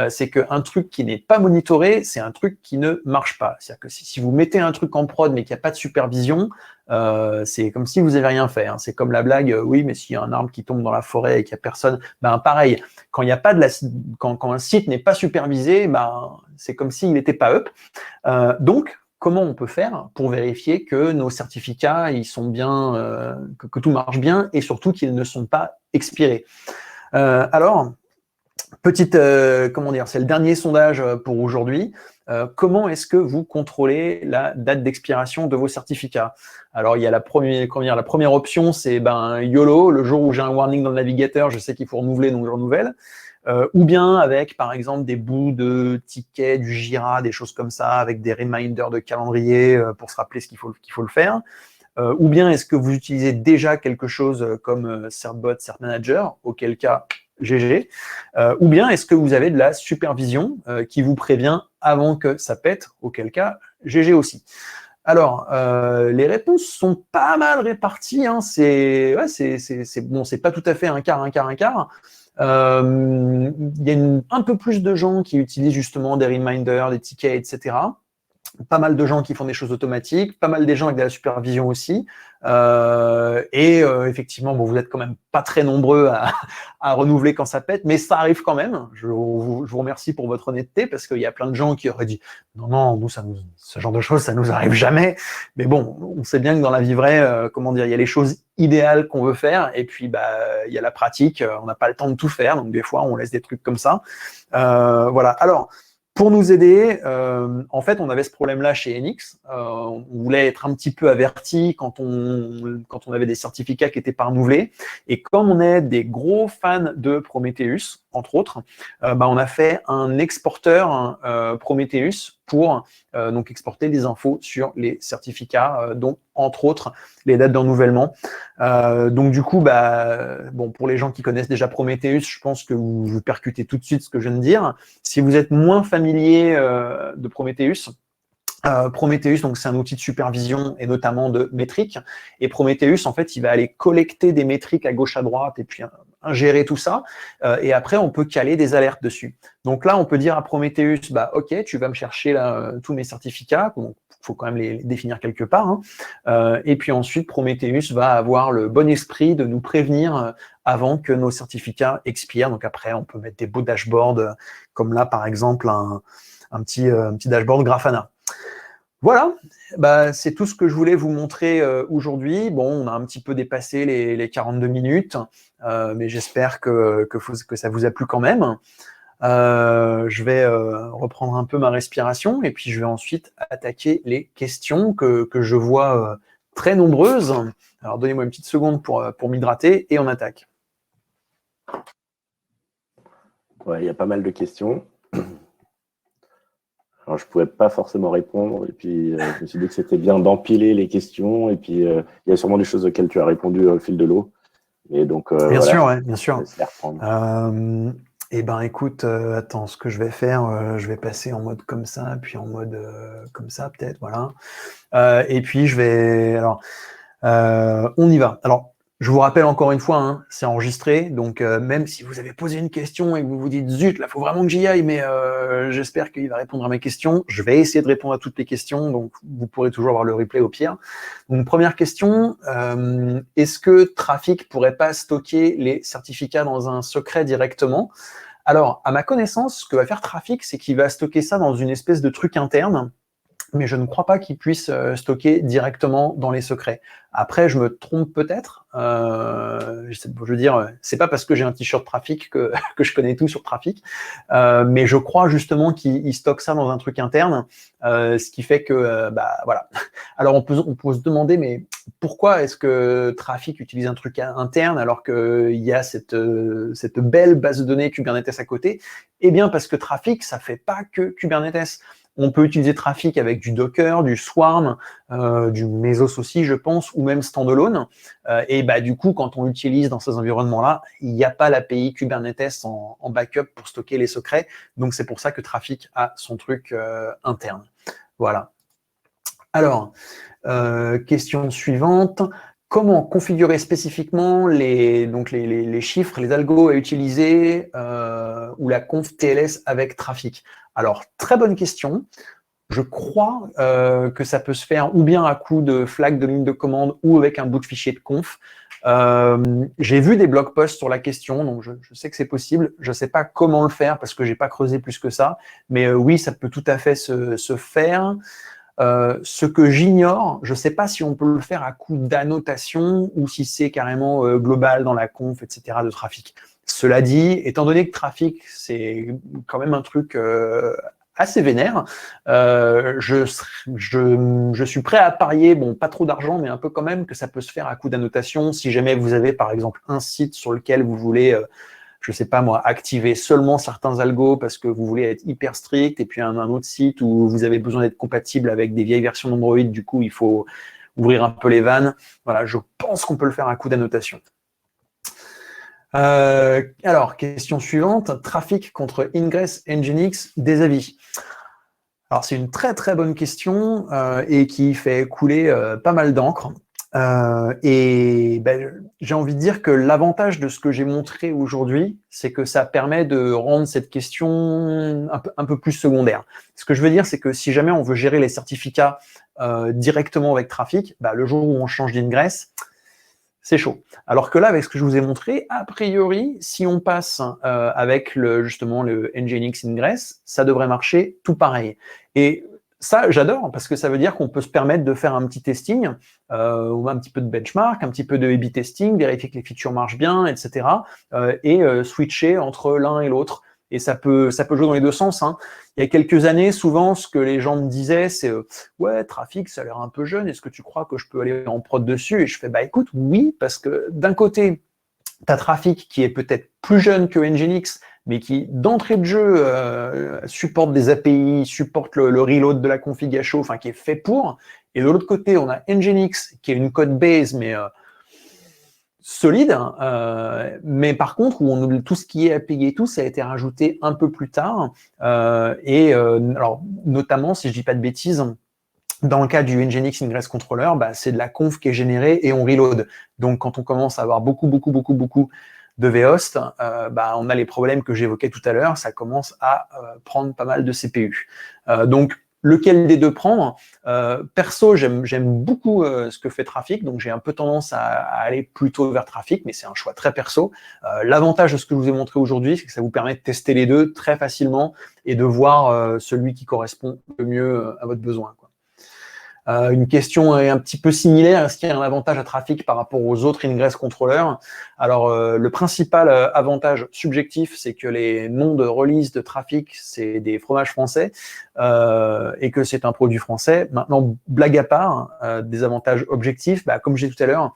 c'est qu'un truc qui n'est pas monitoré, c'est un truc qui ne marche pas. C'est-à-dire que si vous mettez un truc en prod mais qu'il n'y a pas de supervision, c'est comme si vous n'avez rien fait. Hein. C'est comme la blague, oui, mais s'il y a un arbre qui tombe dans la forêt et qu'il n'y a personne, ben pareil, quand il y a pas quand un site n'est pas supervisé, ben, c'est comme s'il n'était pas up. Donc, comment on peut faire pour vérifier que nos certificats, ils sont bien, que tout marche bien et surtout qu'ils ne sont pas expirés. Alors, comment dire, c'est le dernier sondage pour aujourd'hui. Comment est-ce que vous contrôlez la date d'expiration de vos certificats? Alors, il y a la première option, c'est YOLO, le jour où j'ai un warning dans le navigateur, je sais qu'il faut renouveler, donc je renouvelle. Ou bien avec, par exemple, des bouts de tickets, du Jira, des choses comme ça, avec des reminders de calendrier pour se rappeler qu'il faut le faire. Ou bien est-ce que vous utilisez déjà quelque chose comme Certbot, Cert Manager, auquel cas GG, ou bien est-ce que vous avez de la supervision qui vous prévient avant que ça pète, auquel cas GG aussi. Alors, les réponses sont pas mal réparties, hein. C'est bon, c'est pas tout à fait un quart. Il y a un peu plus de gens qui utilisent justement des reminders, des tickets, etc. Pas mal de gens qui font des choses automatiques, pas mal des gens avec de la supervision aussi. Effectivement, bon, vous êtes quand même pas très nombreux à renouveler quand ça pète, mais ça arrive quand même. Je vous remercie pour votre honnêteté parce qu'il y a plein de gens qui auraient dit non, nous, ce genre de choses, ça nous arrive jamais. Mais bon, on sait bien que dans la vie vraie, comment dire, il y a les choses idéales qu'on veut faire et puis il y a la pratique. On n'a pas le temps de tout faire, donc des fois, on laisse des trucs comme ça. Voilà. Alors, pour nous aider, en fait, on avait ce problème-là chez NX. On voulait être un petit peu averti quand on avait des certificats qui n'étaient pas renouvelés. Et comme on est des gros fans de Prometheus, entre autres, on a fait un exporteur Prometheus pour donc exporter des infos sur les certificats, donc entre autres les dates de renouvellement. Donc du coup, bon, pour les gens qui connaissent déjà Prometheus, je pense que vous percutez tout de suite ce que je viens de dire. Si vous êtes moins familier de Prometheus, Prometheus, donc c'est un outil de supervision et notamment de métriques. Et Prometheus, en fait, il va aller collecter des métriques à gauche, à droite et puis ingérer tout ça. Et après, on peut caler des alertes dessus. Donc là, on peut dire à Prometheus, OK, tu vas me chercher là, tous mes certificats. Donc, il faut quand même les définir quelque part. Hein. Et puis ensuite, Prometheus va avoir le bon esprit de nous prévenir avant que nos certificats expirent. Donc après, on peut mettre des beaux dashboards, comme là, par exemple, un petit dashboard Grafana. Voilà, c'est tout ce que je voulais vous montrer aujourd'hui. Bon, on a un petit peu dépassé les 42 minutes, mais j'espère que ça vous a plu quand même. Je vais reprendre un peu ma respiration et puis je vais ensuite attaquer les questions que je vois très nombreuses. Alors, donnez-moi une petite seconde pour m'hydrater et on attaque. Ouais, il y a pas mal de questions. Alors, je ne pouvais pas forcément répondre, et puis je me suis dit que c'était bien d'empiler les questions, et puis il y a sûrement des choses auxquelles tu as répondu au fil de l'eau. Et donc, bien sûr, ouais, bien sûr. Je vais reprendre. Écoute, attends, ce que je vais faire, je vais passer en mode comme ça, puis en mode comme ça, peut-être, voilà. Et puis, je vais... Alors, on y va. Alors, je vous rappelle encore une fois, hein, c'est enregistré, donc même si vous avez posé une question et que vous vous dites « Zut, là, il faut vraiment que j'y aille, mais j'espère qu'il va répondre à mes questions », je vais essayer de répondre à toutes les questions, donc vous pourrez toujours avoir le replay au pire. Donc, première question, est-ce que Trafic pourrait pas stocker les certificats dans un secret directement? Alors, à ma connaissance, ce que va faire Trafic, c'est qu'il va stocker ça dans une espèce de truc interne, mais je ne crois pas qu'ils puissent stocker directement dans les secrets. Après, je me trompe peut-être. Je veux dire, c'est pas parce que j'ai un t-shirt Trafic que je connais tout sur Trafic, mais je crois justement qu'ils stockent ça dans un truc interne, ce qui fait que, voilà. Alors, on peut se demander, mais pourquoi est-ce que Trafic utilise un truc interne alors qu'il y a cette belle base de données Kubernetes à côté? Eh bien, parce que Trafic, ça fait pas que Kubernetes. On peut utiliser Trafic avec du Docker, du Swarm, du Mesos aussi, je pense, ou même standalone. Et du coup, quand on l'utilise dans ces environnements-là, il n'y a pas l'API Kubernetes en backup pour stocker les secrets. Donc, c'est pour ça que Trafic a son truc interne. Voilà. Alors, question suivante. Comment configurer spécifiquement les chiffres, les algos à utiliser ou la conf TLS avec Trafic? Alors, très bonne question. Je crois que ça peut se faire ou bien à coup de flag de ligne de commande ou avec un bout de fichier de conf. J'ai vu des blog posts sur la question, donc je sais que c'est possible. Je ne sais pas comment le faire parce que je n'ai pas creusé plus que ça. Mais oui, ça peut tout à fait se faire. Ce que j'ignore, je ne sais pas si on peut le faire à coup d'annotation ou si c'est carrément global dans la conf, etc. de Trafic. Cela dit, étant donné que Trafic, c'est quand même un truc assez vénère, je suis prêt à parier, bon, pas trop d'argent, mais un peu quand même, que ça peut se faire à coup d'annotation. Si jamais vous avez, par exemple, un site sur lequel vous voulez je sais pas moi, activer seulement certains algos parce que vous voulez être hyper strict, et puis un autre site où vous avez besoin d'être compatible avec des vieilles versions d'Android, du coup, il faut ouvrir un peu les vannes. Voilà, je pense qu'on peut le faire à coup d'annotation. Alors, question suivante, Trafic contre Ingress Nginx, des avis. Alors, c'est une très très bonne question et qui fait couler pas mal d'encre. J'ai envie de dire que l'avantage de ce que j'ai montré aujourd'hui, c'est que ça permet de rendre cette question un peu plus secondaire. Ce que je veux dire, c'est que si jamais on veut gérer les certificats directement avec Trafic, le jour où on change d'ingress, c'est chaud. Alors que là, avec ce que je vous ai montré, a priori, si on passe avec justement le Nginx Ingress, ça devrait marcher tout pareil. Et ça, j'adore, parce que ça veut dire qu'on peut se permettre de faire un petit testing, ou un petit peu de benchmark, un petit peu de A/B testing, vérifier que les features marchent bien, etc. Et switcher entre l'un et l'autre. Et ça peut jouer dans les deux sens. Hein. Il y a quelques années, souvent, ce que les gens me disaient, c'est ouais, Trafic, ça a l'air un peu jeune, est-ce que tu crois que je peux aller en prod dessus? Et je fais, écoute, oui, parce que d'un côté, tu as Trafic qui est peut-être plus jeune que Nginx, mais qui, d'entrée de jeu, supporte des API, supporte le reload de la config à chaud, enfin, qui est fait pour. Et de l'autre côté, on a Nginx, qui est une code base, mais solide, mais par contre, où tout ce qui est API et tout, ça a été rajouté un peu plus tard. Alors, notamment, si je dis pas de bêtises, dans le cas du Nginx Ingress Controller, c'est de la conf qui est générée et on reload. Donc, quand on commence à avoir beaucoup de vhost, on a les problèmes que j'évoquais tout à l'heure, ça commence à prendre pas mal de CPU. Donc, lequel des deux prendre? Perso, j'aime beaucoup ce que fait Trafic, donc j'ai un peu tendance à aller plutôt vers Trafic, mais c'est un choix très perso. L'avantage de ce que je vous ai montré aujourd'hui, c'est que ça vous permet de tester les deux très facilement et de voir celui qui correspond le mieux à votre besoin, quoi. Une question est un petit peu similaire. Est-ce qu'il y a un avantage à Trafic par rapport aux autres Ingress controllers? Alors, le principal avantage subjectif, c'est que les noms de release de Trafic, c'est des fromages français et que c'est un produit français. Maintenant, blague à part, des avantages objectifs, comme je disais tout à l'heure,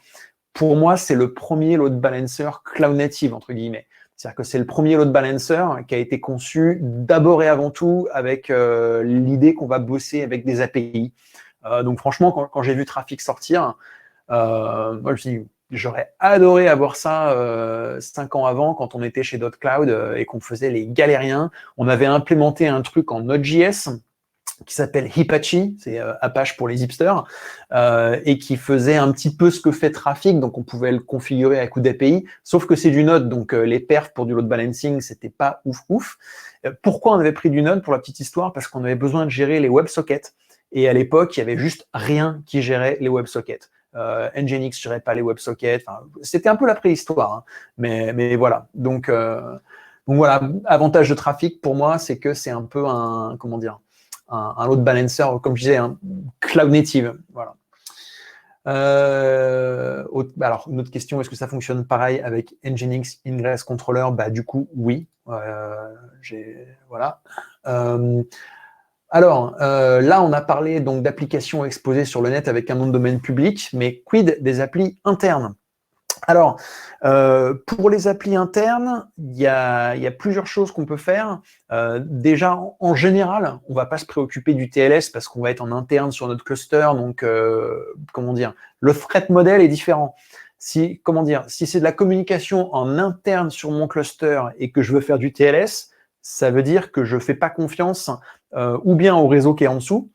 pour moi, c'est le premier load balancer cloud native, entre guillemets. C'est-à-dire que c'est le premier load balancer qui a été conçu d'abord et avant tout avec l'idée qu'on va bosser avec des API. Donc franchement, quand j'ai vu Trafic sortir, moi je me suis dit, j'aurais adoré avoir ça 5 ans avant, quand on était chez .cloud et qu'on faisait les galériens. On avait implémenté un truc en Node.js qui s'appelle Hipachi, c'est Apache pour les hipsters, et qui faisait un petit peu ce que fait Trafic, donc on pouvait le configurer à coup d'API, sauf que c'est du Node, donc les perfs pour du load balancing, c'était pas ouf. Pourquoi on avait pris du Node, pour la petite histoire? Parce qu'on avait besoin de gérer les WebSockets. Et à l'époque, il y avait juste rien qui gérait les WebSockets. Nginx gérait pas les WebSockets. Enfin, c'était un peu la préhistoire, hein. Mais voilà. Donc voilà, avantage de Trafic pour moi, c'est que c'est un peu un load balancer, comme je disais, un cloud native. Voilà. Alors, une autre question, est-ce que ça fonctionne pareil avec Nginx Ingress Controller? Du coup, oui. Voilà. Alors, là, on a parlé donc d'applications exposées sur le net avec un nom de domaine public, mais quid des applis internes? Alors, pour les applis internes, il y a plusieurs choses qu'on peut faire. Déjà, en général, on ne va pas se préoccuper du TLS parce qu'on va être en interne sur notre cluster. Donc, comment dire, le threat model est différent. Si c'est de la communication en interne sur mon cluster et que je veux faire du TLS, ça veut dire que je ne fais pas confiance ou bien au réseau qui est en dessous,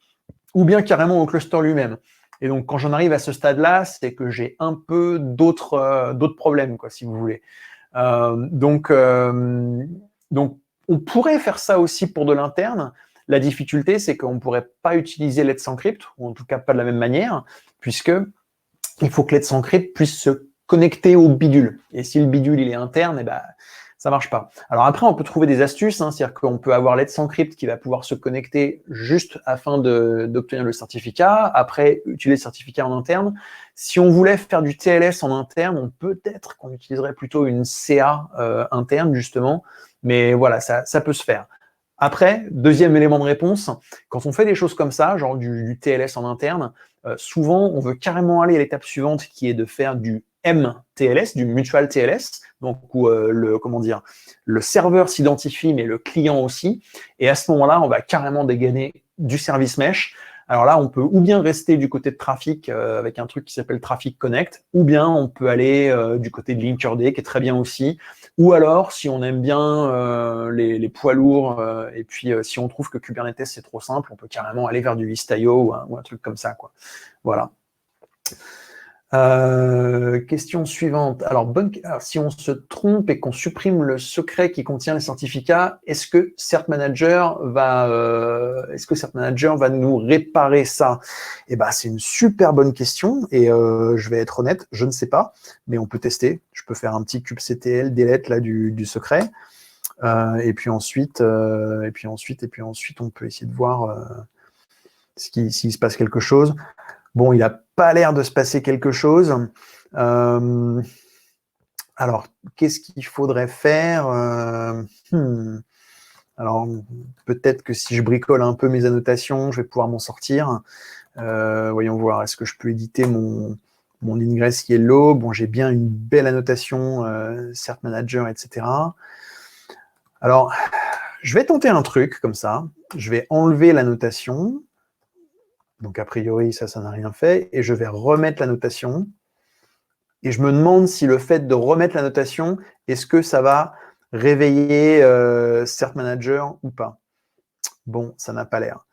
ou bien carrément au cluster lui-même. Et donc, quand j'en arrive à ce stade-là, c'est que j'ai un peu d'autres problèmes, quoi, si vous voulez. Donc, on pourrait faire ça aussi pour de l'interne. La difficulté, c'est qu'on ne pourrait pas utiliser Let's Encrypt, ou en tout cas pas de la même manière, puisque il faut que Let's Encrypt puisse se connecter au bidule. Et si le bidule il est interne, ça marche pas. Alors après, on peut trouver des astuces, c'est-à-dire qu'on peut avoir Let's Encrypt qui va pouvoir se connecter juste afin d'obtenir le certificat, après utiliser le certificat en interne. Si on voulait faire du TLS en interne, peut-être qu'on utiliserait plutôt une CA interne, justement, mais voilà, ça peut se faire. Après, deuxième élément de réponse, quand on fait des choses comme ça, genre du TLS en interne, souvent, on veut carrément aller à l'étape suivante qui est de faire du MTLS, du Mutual TLS, donc où le serveur s'identifie, mais le client aussi. Et à ce moment-là, on va carrément dégainer du service mesh. Alors là, on peut ou bien rester du côté de trafic avec un truc qui s'appelle Traffic Connect, ou bien on peut aller du côté de Linkerd, qui est très bien aussi. Ou alors, si on aime bien les poids lourds, et puis si on trouve que Kubernetes c'est trop simple, on peut carrément aller vers du Istio ou un truc comme ça, quoi. Voilà. Question suivante. Alors, si on se trompe et qu'on supprime le secret qui contient les certificats, est-ce que Cert Manager va nous réparer ça? C'est une super bonne question et je vais être honnête, je ne sais pas, mais on peut tester. Je peux faire un petit kubectl delete là du secret. Et puis ensuite, on peut essayer de voir s'il se passe quelque chose. Bon, il n'a pas l'air de se passer quelque chose. Alors, qu'est-ce qu'il faudrait faire? Alors, peut-être que si je bricole un peu mes annotations, je vais pouvoir m'en sortir. Voyons voir, est-ce que je peux éditer mon Ingress Yellow? Bon, j'ai bien une belle annotation, Cert Manager, etc. Alors, je vais tenter un truc comme ça. Je vais enlever l'annotation. Donc, a priori, ça n'a rien fait. Et je vais remettre la notation. Et je me demande si le fait de remettre la notation, est-ce que ça va réveiller Cert Manager ou pas? Bon, ça n'a pas l'air.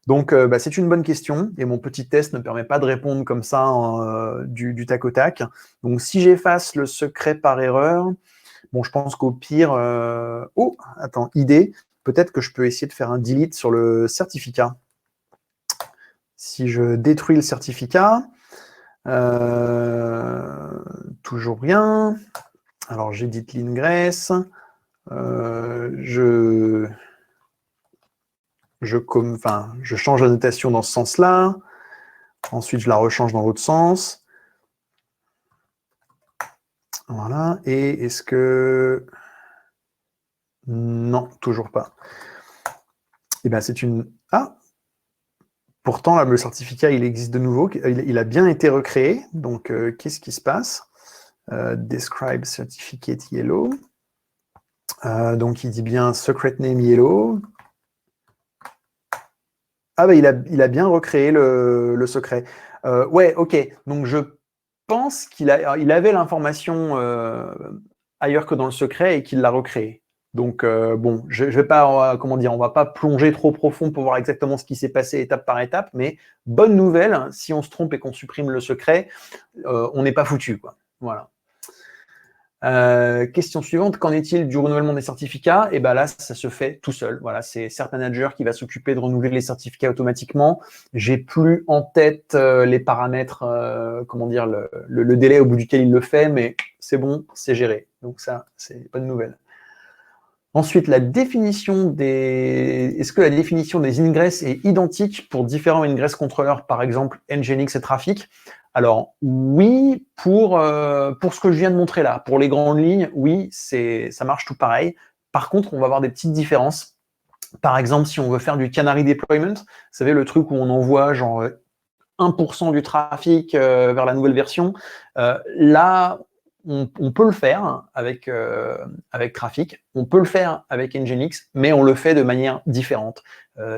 Donc, c'est une bonne question. Et mon petit test ne permet pas de répondre comme ça du tac au tac. Donc, si j'efface le secret par erreur, bon, je pense qu'au pire... Oh, attends, idée. Peut-être que je peux essayer de faire un delete sur le certificat. Si je détruis le certificat, toujours rien. Alors, j'édite l'ingress. Je change la notation dans ce sens-là. Ensuite, je la rechange dans l'autre sens. Voilà. Et est-ce que... Non, toujours pas. C'est une... Ah! Pourtant, là, le certificat, il existe de nouveau. Il a bien été recréé. Donc, qu'est-ce qui se passe? Describe certificate yellow. Donc, il dit bien secret name yellow. Ah, il a bien recréé le secret. Ouais, ok. Donc, je pense qu'il avait l'information ailleurs que dans le secret et qu'il l'a recréé. Donc, bon, je vais pas, on va pas plonger trop profond pour voir exactement ce qui s'est passé étape par étape, mais bonne nouvelle, si on se trompe et qu'on supprime le secret, on n'est pas foutu, quoi. Voilà. Question suivante, qu'en est-il du renouvellement des certificats? Et là, ça se fait tout seul. Voilà, c'est Cert Manager qui va s'occuper de renouveler les certificats automatiquement. J'ai plus en tête les paramètres, le délai au bout duquel il le fait, mais c'est bon, c'est géré. Donc ça, c'est pas de nouvelle. Ensuite, est-ce que la définition des ingress est identique pour différents ingress contrôleurs, par exemple Nginx et Trafic? Alors oui, pour ce que je viens de montrer là, pour les grandes lignes, oui, ça marche tout pareil. Par contre, on va avoir des petites différences. Par exemple, si on veut faire du canary deployment, vous savez, le truc où on envoie genre 1% du trafic vers la nouvelle version, là, on peut le faire avec Trafic, on peut le faire avec Nginx, mais on le fait de manière différente.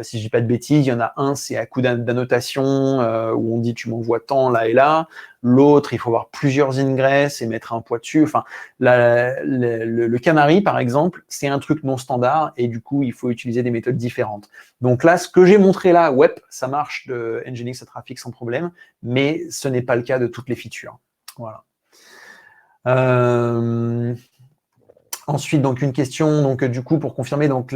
Si je dis pas de bêtises, il y en a un, c'est à coup d'annotation, où on dit tu m'envoies tant là et là. L'autre, il faut avoir plusieurs ingress et mettre un poids dessus. Enfin, le canary, par exemple, c'est un truc non standard et du coup, il faut utiliser des méthodes différentes. Donc là, ce que j'ai montré là, ouais, ça marche de Nginx à Trafic sans problème, mais ce n'est pas le cas de toutes les features. Voilà. Ensuite, donc une question, donc du coup, pour confirmer, donc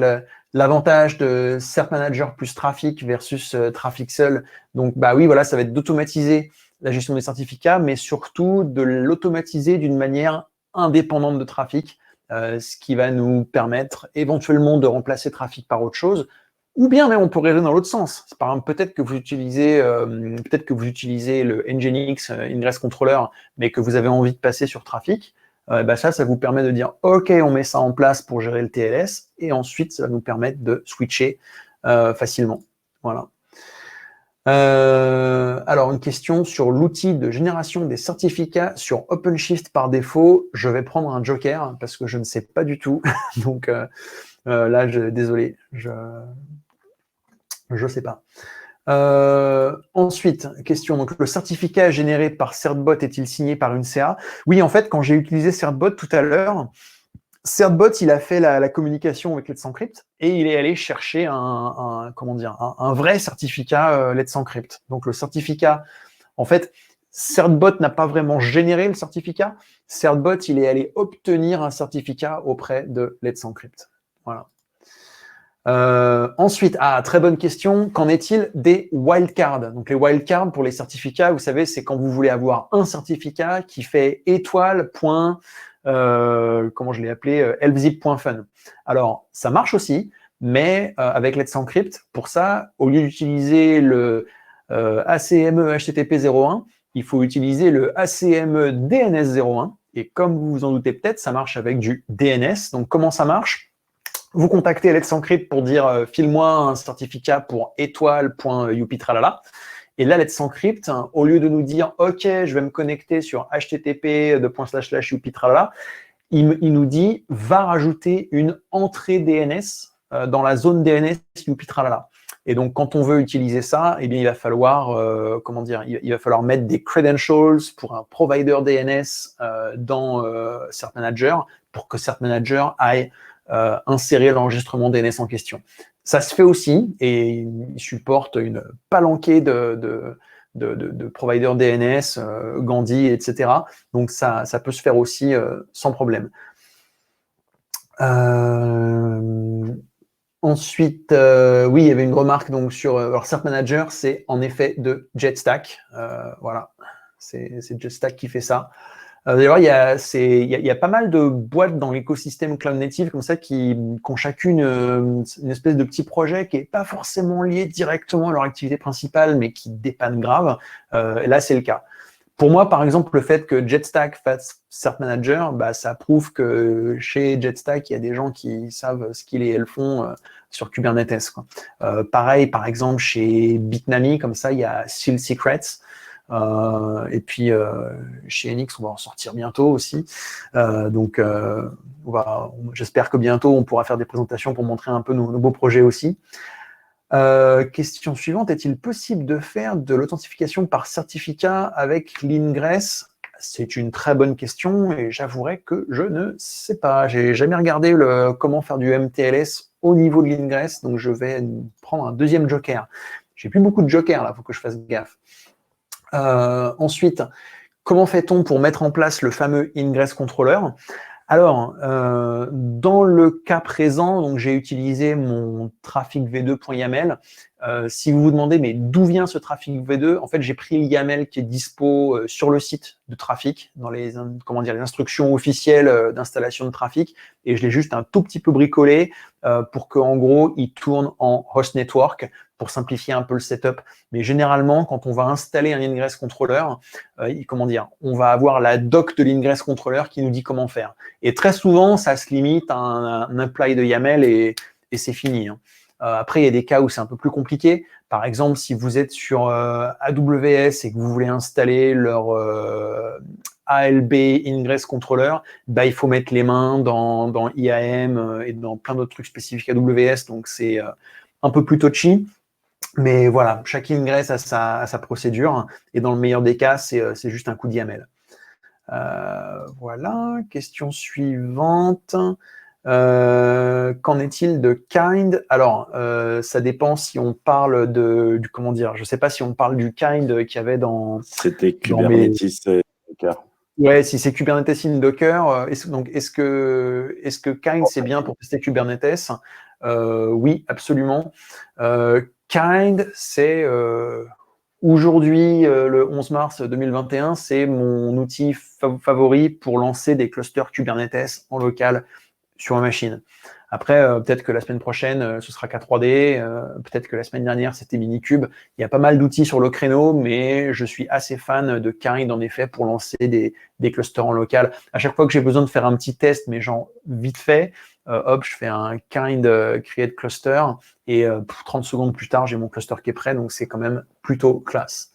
l'avantage de Cert Manager plus Trafic versus Trafic seul. Donc, bah oui, voilà, ça va être d'automatiser la gestion des certificats, mais surtout de l'automatiser d'une manière indépendante de Trafic, ce qui va nous permettre éventuellement de remplacer Trafic par autre chose. Ou bien même on pourrait aller dans l'autre sens. Par exemple, peut-être que vous utilisez le Nginx Ingress Controller, mais que vous avez envie de passer sur Trafic. Bah ça vous permet de dire OK, on met ça en place pour gérer le TLS, et ensuite ça va nous permettre de switcher facilement. Voilà. Alors une question sur l'outil de génération des certificats sur OpenShift par défaut. Je vais prendre un joker parce que je ne sais pas du tout. Donc là, désolé, je sais pas. Ensuite, question, donc le certificat généré par Certbot est-il signé par une CA? Oui, en fait, quand j'ai utilisé Certbot tout à l'heure, Certbot, il a fait la communication avec Let's Encrypt et il est allé chercher un vrai certificat Let's Encrypt. Donc le certificat, en fait, Certbot n'a pas vraiment généré le certificat. Certbot, il est allé obtenir un certificat auprès de Let's Encrypt. Voilà. Ensuite, très bonne question, qu'en est-il des wildcards? Donc les wildcards pour les certificats, vous savez, c'est quand vous voulez avoir un certificat qui fait étoile, point, comment je l'ai appelé, elfzip.fun. Alors, ça marche aussi, mais avec Let's Encrypt, pour ça, au lieu d'utiliser le ACME HTTP 01, il faut utiliser le ACME DNS 01. Et comme vous vous en doutez peut-être, ça marche avec du DNS. Donc, comment ça marche? Vous contactez Let's Encrypt pour dire file-moi un certificat pour étoile.youpitralala. Et là, Let's Encrypt, au lieu de nous dire OK, je vais me connecter sur http://youpitralala, il nous dit va rajouter une entrée DNS dans la zone DNS youpitralala. Et donc, quand on veut utiliser ça, eh bien, il va falloir il va falloir mettre des credentials pour un provider DNS dans Cert Manager pour que Cert Manager aille insérer l'enregistrement DNS en question. Ça se fait aussi et il supporte une palanquée de providers DNS, Gandhi, etc. Donc ça peut se faire aussi sans problème. Ensuite, oui, il y avait une remarque donc sur Cert Manager, c'est en effet de Jetstack. Voilà, c'est Jetstack qui fait ça. D'ailleurs, il y a pas mal de boîtes dans l'écosystème Cloud Native comme ça qui ont chacune une espèce de petit projet qui n'est pas forcément lié directement à leur activité principale, mais qui dépanne grave. Là, c'est le cas. Pour moi, par exemple, le fait que Jetstack fasse Cert Manager, bah, ça prouve que chez Jetstack, il y a des gens qui savent ce qu'ils et elles font sur Kubernetes, quoi. Pareil, par exemple, chez Bitnami, comme ça, il y a Seal Secrets. Et puis chez Enix, on va en sortir bientôt aussi. Donc, j'espère que bientôt, on pourra faire des présentations pour montrer un peu nos beaux projets aussi. Question suivante, est-il possible de faire de l'authentification par certificat avec l'Ingress? C'est une très bonne question et j'avouerai que je ne sais pas. J'ai jamais regardé comment faire du MTLS au niveau de l'Ingress, donc je vais prendre un deuxième joker. J'ai plus beaucoup de jokers là, il faut que je fasse gaffe. Ensuite, comment fait-on pour mettre en place le fameux Ingress Controller? Alors, dans le cas présent, donc j'ai utilisé mon trafic v2.yaml. Si vous vous demandez, mais d'où vient ce trafic v2? En fait, j'ai pris le YAML qui est dispo sur le site de trafic, dans les instructions officielles d'installation de trafic, et je l'ai juste un tout petit peu bricolé pour qu'en gros, il tourne en host network pour simplifier un peu le setup. Mais généralement, quand on va installer un ingress controller, on va avoir la doc de l'ingress controller qui nous dit comment faire. Et très souvent, ça se limite à un apply de YAML et c'est fini. Après, il y a des cas où c'est un peu plus compliqué. Par exemple, si vous êtes sur AWS et que vous voulez installer leur ALB Ingress Controller, bah, il faut mettre les mains dans IAM et dans plein d'autres trucs spécifiques AWS. Donc, c'est un peu plus touchy. Mais voilà, chaque ingress a sa procédure. Et dans le meilleur des cas, c'est juste un coup de YAML. Voilà, question suivante. Qu'en est-il de kind? Alors, ça dépend si on parle du comment dire. Je sais pas si on parle du kind qu'il y avait dans. C'était Kubernetes Docker. Ouais, si c'est Kubernetes in Docker. Est-ce que kind c'est bien pour tester Kubernetes? Oui, absolument. Kind, c'est aujourd'hui, le 11 mars 2021, c'est mon outil favori pour lancer des clusters Kubernetes en local sur ma machine. Après, peut-être que la semaine prochaine, ce sera K3D. Peut-être que la semaine dernière, c'était Minikube. Il y a pas mal d'outils sur le créneau, mais je suis assez fan de Kind, en effet, pour lancer des clusters en local. À chaque fois que j'ai besoin de faire un petit test, mais genre vite fait, hop, je fais un Kind create cluster et 30 secondes plus tard, j'ai mon cluster qui est prêt. Donc, c'est quand même plutôt classe.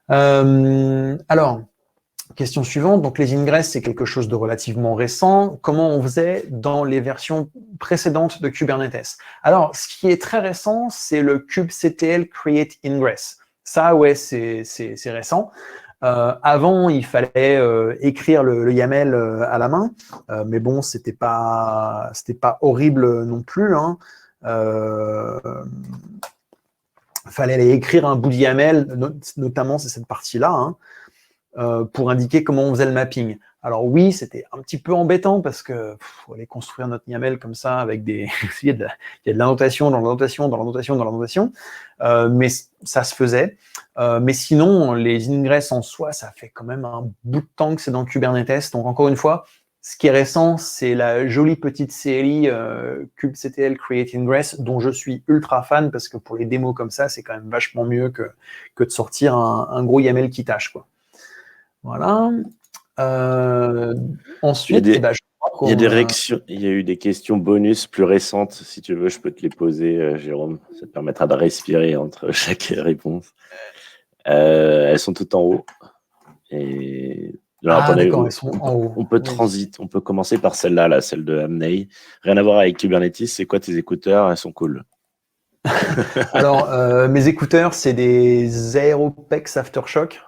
Alors, question suivante. Donc, les ingress, c'est quelque chose de relativement récent. Comment on faisait dans les versions précédentes de Kubernetes? Alors, ce qui est très récent, c'est le kubectl create ingress. Ça, ouais, c'est récent. Avant, il fallait écrire le YAML à la main, mais bon, c'était pas horrible non plus. Fallait aller écrire un bout de YAML, notamment c'est cette partie-là. Pour indiquer comment on faisait le mapping. Alors oui, c'était un petit peu embêtant parce que aller construire notre YAML comme ça avec des... il y a de l'annotation dans l'annotation, dans l'annotation, dans l'annotation, mais ça se faisait. Mais sinon, les ingress en soi, ça fait quand même un bout de temps que c'est dans Kubernetes. Donc encore une fois, ce qui est récent, c'est la jolie petite CLI kubectl create ingress dont je suis ultra fan parce que pour les démos comme ça, c'est quand même vachement mieux que de sortir un gros YAML qui tâche, quoi. Voilà. Ensuite, il y a des réactions, il y a eu des questions bonus plus récentes. Si tu veux, je peux te les poser, Jérôme. Ça te permettra de respirer entre chaque réponse. Elles sont toutes en haut. Et d'accord, elles sont en haut. On peut on peut commencer par celle-là, celle de Amnei. Rien à voir avec Kubernetes. C'est quoi tes écouteurs? Elles sont cool. Alors, mes écouteurs, c'est des Aeropex Aftershock.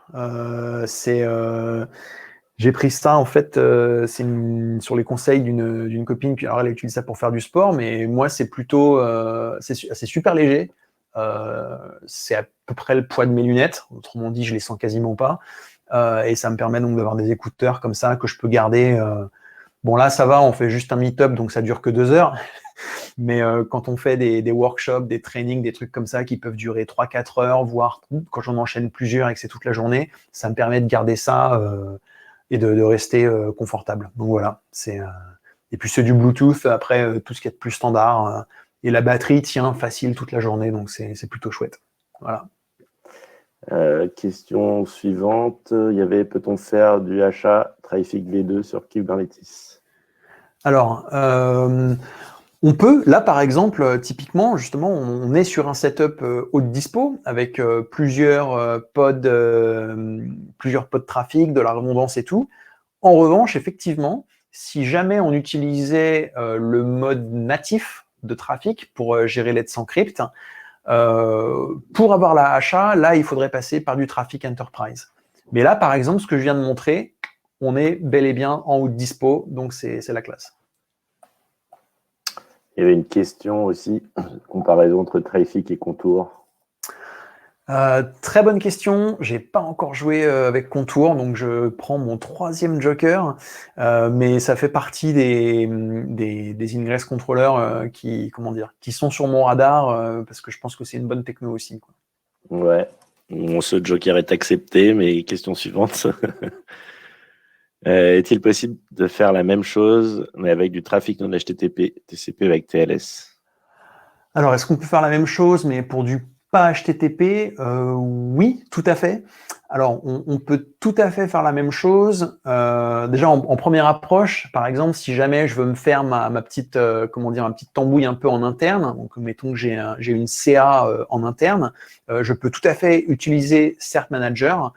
J'ai pris ça, en fait, sur les conseils d'une copine. Puis alors, elle utilise ça pour faire du sport, mais moi, c'est plutôt... c'est super léger. C'est à peu près le poids de mes lunettes. Autrement dit, je les sens quasiment pas. Et ça me permet donc d'avoir des écouteurs comme ça que je peux garder... Bon, là, ça va, on fait juste un meet-up, donc ça dure que 2 heures. Mais quand on fait des workshops, des trainings, des trucs comme ça qui peuvent durer 3-4 heures, voire quand j'en enchaîne plusieurs et que c'est toute la journée, ça me permet de garder ça et de rester confortable. Donc voilà. Et puis c'est du Bluetooth, après tout ce qui est de plus standard. Et la batterie tient facile toute la journée, donc c'est plutôt chouette. Voilà. Question suivante. Peut-on faire du achat Traffic V2 sur Kubernetes? Alors, on peut, là par exemple, typiquement, justement, on est sur un setup haute dispo avec plusieurs pods trafic, de la redondance et tout. En revanche, effectivement, si jamais on utilisait le mode natif de trafic pour gérer Let's Encrypt, pour avoir la HA, là, il faudrait passer par du trafic enterprise. Mais là, par exemple, ce que je viens de montrer, on est bel et bien en haute dispo, donc c'est la classe. Il y avait une question aussi, comparaison entre Traffic et Contour. Très bonne question. J'ai pas encore joué avec Contour, donc je prends mon 3e Joker, mais ça fait partie des Ingress contrôleurs qui sont sur mon radar parce que je pense que c'est une bonne techno aussi, quoi. Ouais, bon, ce Joker est accepté, mais question suivante. Est-il possible de faire la même chose, mais avec du trafic non HTTP, TCP avec TLS? Alors, est-ce qu'on peut faire la même chose, mais pour du pas HTTP? Oui, tout à fait. Alors, on peut tout à fait faire la même chose. Déjà, en première approche, par exemple, si jamais je veux me faire ma petite, ma petite tambouille un peu en interne, donc mettons que j'ai une CA en interne, je peux tout à fait utiliser Cert Manager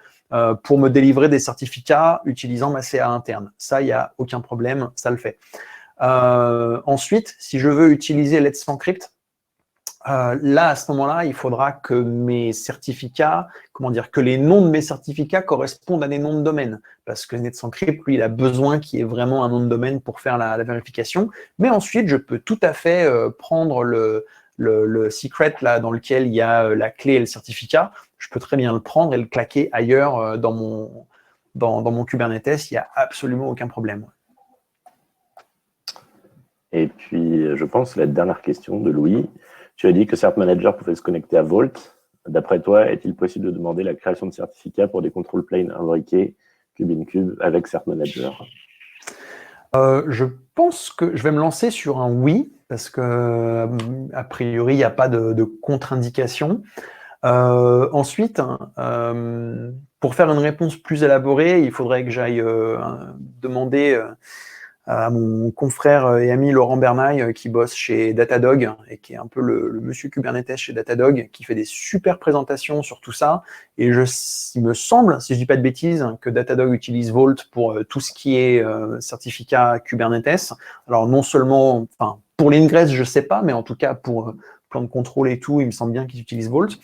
pour me délivrer des certificats utilisant ma CA interne. Ça, il n'y a aucun problème, ça le fait. Ensuite, si je veux utiliser Let's Encrypt, là, à ce moment-là, il faudra que mes certificats, que les noms de mes certificats correspondent à des noms de domaine. Parce que Let's Encrypt, lui, il a besoin qu'il y ait vraiment un nom de domaine pour faire la vérification. Mais ensuite, je peux tout à fait prendre le secret là, dans lequel il y a la clé et le certificat. Je peux très bien le prendre et le claquer ailleurs dans mon Kubernetes. Il n'y a absolument aucun problème. Et puis, je pense, la dernière question de Louis. Tu as dit que Cert Manager pouvait se connecter à Vault. D'après toi, est-il possible de demander la création de certificats pour des control planes imbriqués Cube avec Cert Manager? Je pense que je vais me lancer sur un oui, parce que a priori, il n'y a pas de contre-indication. Ensuite, pour faire une réponse plus élaborée, il faudrait que j'aille demander à mon confrère et ami Laurent Bernaille qui bosse chez Datadog et qui est un peu le monsieur Kubernetes chez Datadog, qui fait des super présentations sur tout ça. Et il me semble, si je dis pas de bêtises, que Datadog utilise Vault pour tout ce qui est certificat Kubernetes. Alors non seulement, pour l'Ingress, je sais pas, mais en tout cas pour plan de contrôle et tout, il me semble bien qu'ils utilisent Vault.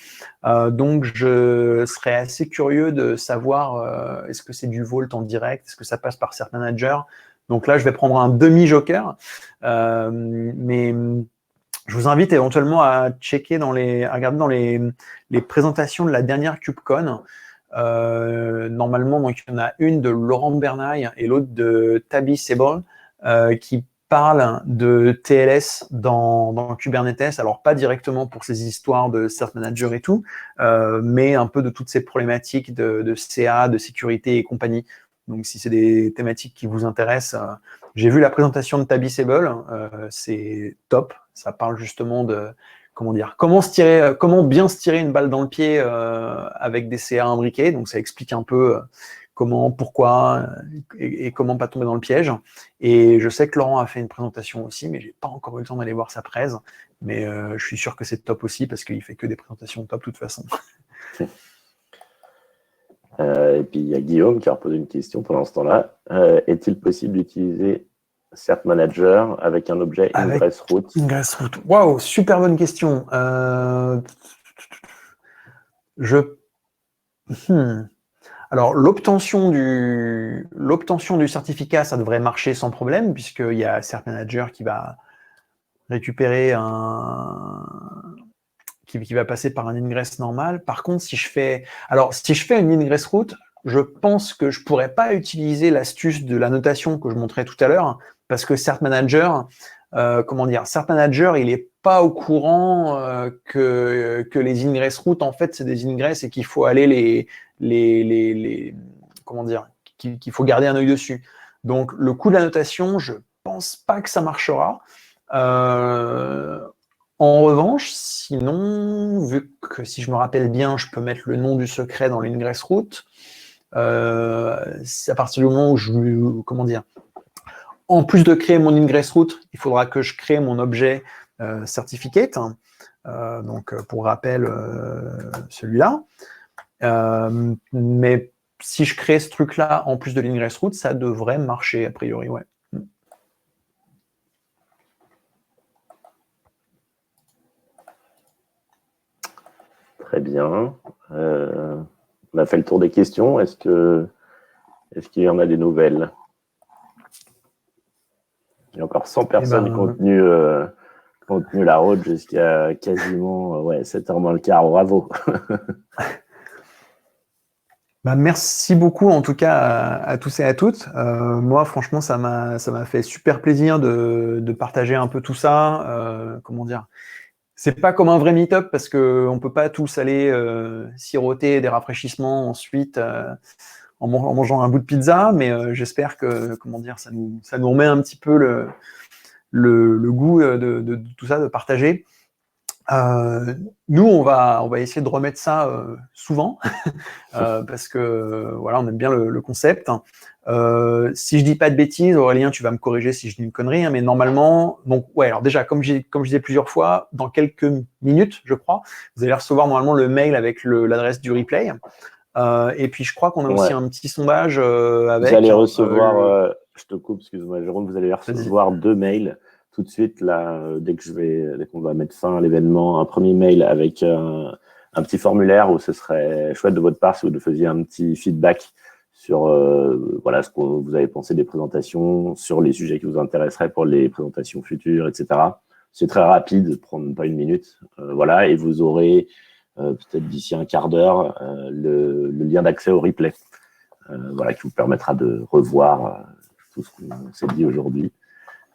Donc je serais assez curieux de savoir est-ce que c'est du Vault en direct, est-ce que ça passe par Cert Manager. Donc là, je vais prendre un demi-joker, mais je vous invite éventuellement à regarder dans les présentations de la dernière KubeCon. Normalement, donc, il y en a une de Laurent Bernaille et l'autre de Tabby Sebol qui parlent de TLS dans Kubernetes. Alors, pas directement pour ces histoires de Cert Manager et tout, mais un peu de toutes ces problématiques de CA, de sécurité et compagnie. Donc, si c'est des thématiques qui vous intéressent, j'ai vu la présentation de Tabby Sebol, c'est top. Ça parle justement de comment bien se tirer une balle dans le pied avec des CA imbriqués. Donc, ça explique un peu comment, pourquoi et comment pas tomber dans le piège. Et je sais que Laurent a fait une présentation aussi, mais j'ai pas encore eu le temps d'aller voir sa presse. Mais je suis sûr que c'est top aussi parce qu'il fait que des présentations top de toute façon. Et puis il y a Guillaume qui a posé une question pendant ce temps-là. Est-il possible d'utiliser Cert Manager avec un objet IngressRoute? IngressRoute. Waouh, super bonne question. Alors, l'obtention du certificat, ça devrait marcher sans problème, puisqu'il y a Cert Manager qui va récupérer qui va passer par un ingress normal. Par contre, si je fais une ingress route, je pense que je pourrais pas utiliser l'astuce de la notation que je montrais tout à l'heure, parce que Cert Manager, Cert Manager, il est pas au courant que les ingress routes, en fait, c'est des ingress et qu'il faut aller qu'il faut garder un œil dessus. Donc, le coup de la notation, je pense pas que ça marchera. En revanche, sinon, vu que si je me rappelle bien, je peux mettre le nom du secret dans l'ingress route, c'est à partir du moment où en plus de créer mon ingress route, il faudra que je crée mon objet certificate. Donc, pour rappel, celui-là. Mais si je crée ce truc-là en plus de l'ingress route, ça devrait marcher a priori, ouais. Très bien. On a fait le tour des questions. Est-ce qu'il y en a des nouvelles? Il y a encore 100 personnes contenues On a tenu la route jusqu'à quasiment 7h moins le quart. Bravo. Bah, merci beaucoup en tout cas à tous et à toutes. Moi, franchement, ça m'a fait super plaisir de partager un peu tout ça. Comment dire? C'est pas comme un vrai meet-up parce qu'on peut pas tous aller siroter des rafraîchissements ensuite en mangeant un bout de pizza, mais j'espère que comment dire, ça nous remet un petit peu le goût de tout ça, de partager. Nous, on va essayer de remettre ça souvent parce que voilà, on aime bien le concept. Si je dis pas de bêtises, Aurélien, tu vas me corriger si je dis une connerie, hein, mais normalement, donc ouais, alors déjà, comme je disais plusieurs fois, dans quelques minutes, je crois, vous allez recevoir normalement le mail avec l'adresse du replay. Et puis je crois qu'on a aussi Ouais. un petit sondage Vous avec allez recevoir, le... je te coupe, excuse-moi, Jérôme, vous allez Vas-y. recevoir 2 mails tout de suite, là, dès qu'on va mettre fin à l'événement. Un premier mail avec un petit formulaire où ce serait chouette de votre part si vous nous faisiez un petit feedback sur voilà, ce que vous avez pensé des présentations, sur les sujets qui vous intéresseraient pour les présentations futures, etc. C'est très rapide, prendre pas une minute. Voilà, et vous aurez peut-être d'ici un quart d'heure le lien d'accès au replay. Voilà, qui vous permettra de revoir tout ce qu'on s'est dit aujourd'hui.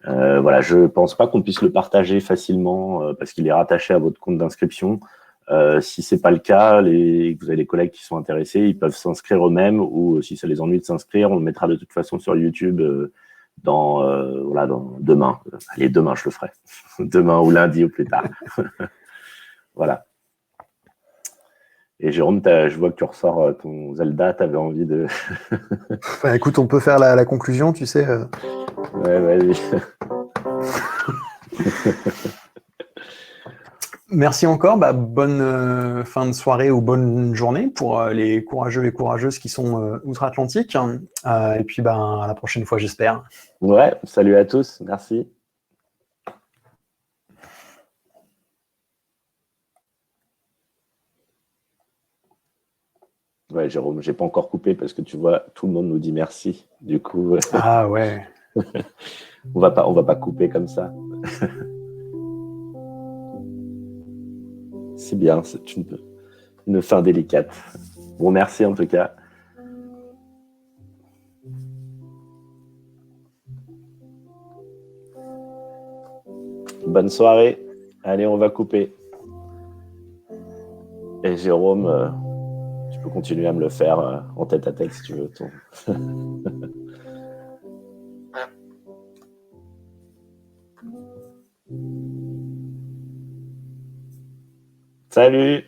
Voilà, je ne pense pas qu'on puisse le partager facilement parce qu'il est rattaché à votre compte d'inscription. Si ce n'est pas le cas, vous avez des collègues qui sont intéressés, ils peuvent s'inscrire eux-mêmes ou si ça les ennuie de s'inscrire, on le mettra de toute façon sur YouTube dans demain. Allez, demain, je le ferai. Demain ou lundi ou plus tard. Voilà. Et Jérôme, je vois que tu ressors ton Zelda, tu avais envie de... Bah, écoute, on peut faire la conclusion, tu sais. Ouais, vas-y. Merci encore, bah, bonne fin de soirée ou bonne journée pour les courageux et courageuses qui sont outre-Atlantique. Et puis ben, à la prochaine fois, j'espère. Ouais, salut à tous, merci. Ouais, Jérôme, j'ai pas encore coupé parce que tu vois, tout le monde nous dit merci. Du coup, Ah ouais. on va pas couper comme ça. C'est bien, c'est une fin délicate. Bon, merci en tout cas. Bonne soirée. Allez, on va couper. Et Jérôme, tu peux continuer à me le faire en tête à tête si tu veux. Salut!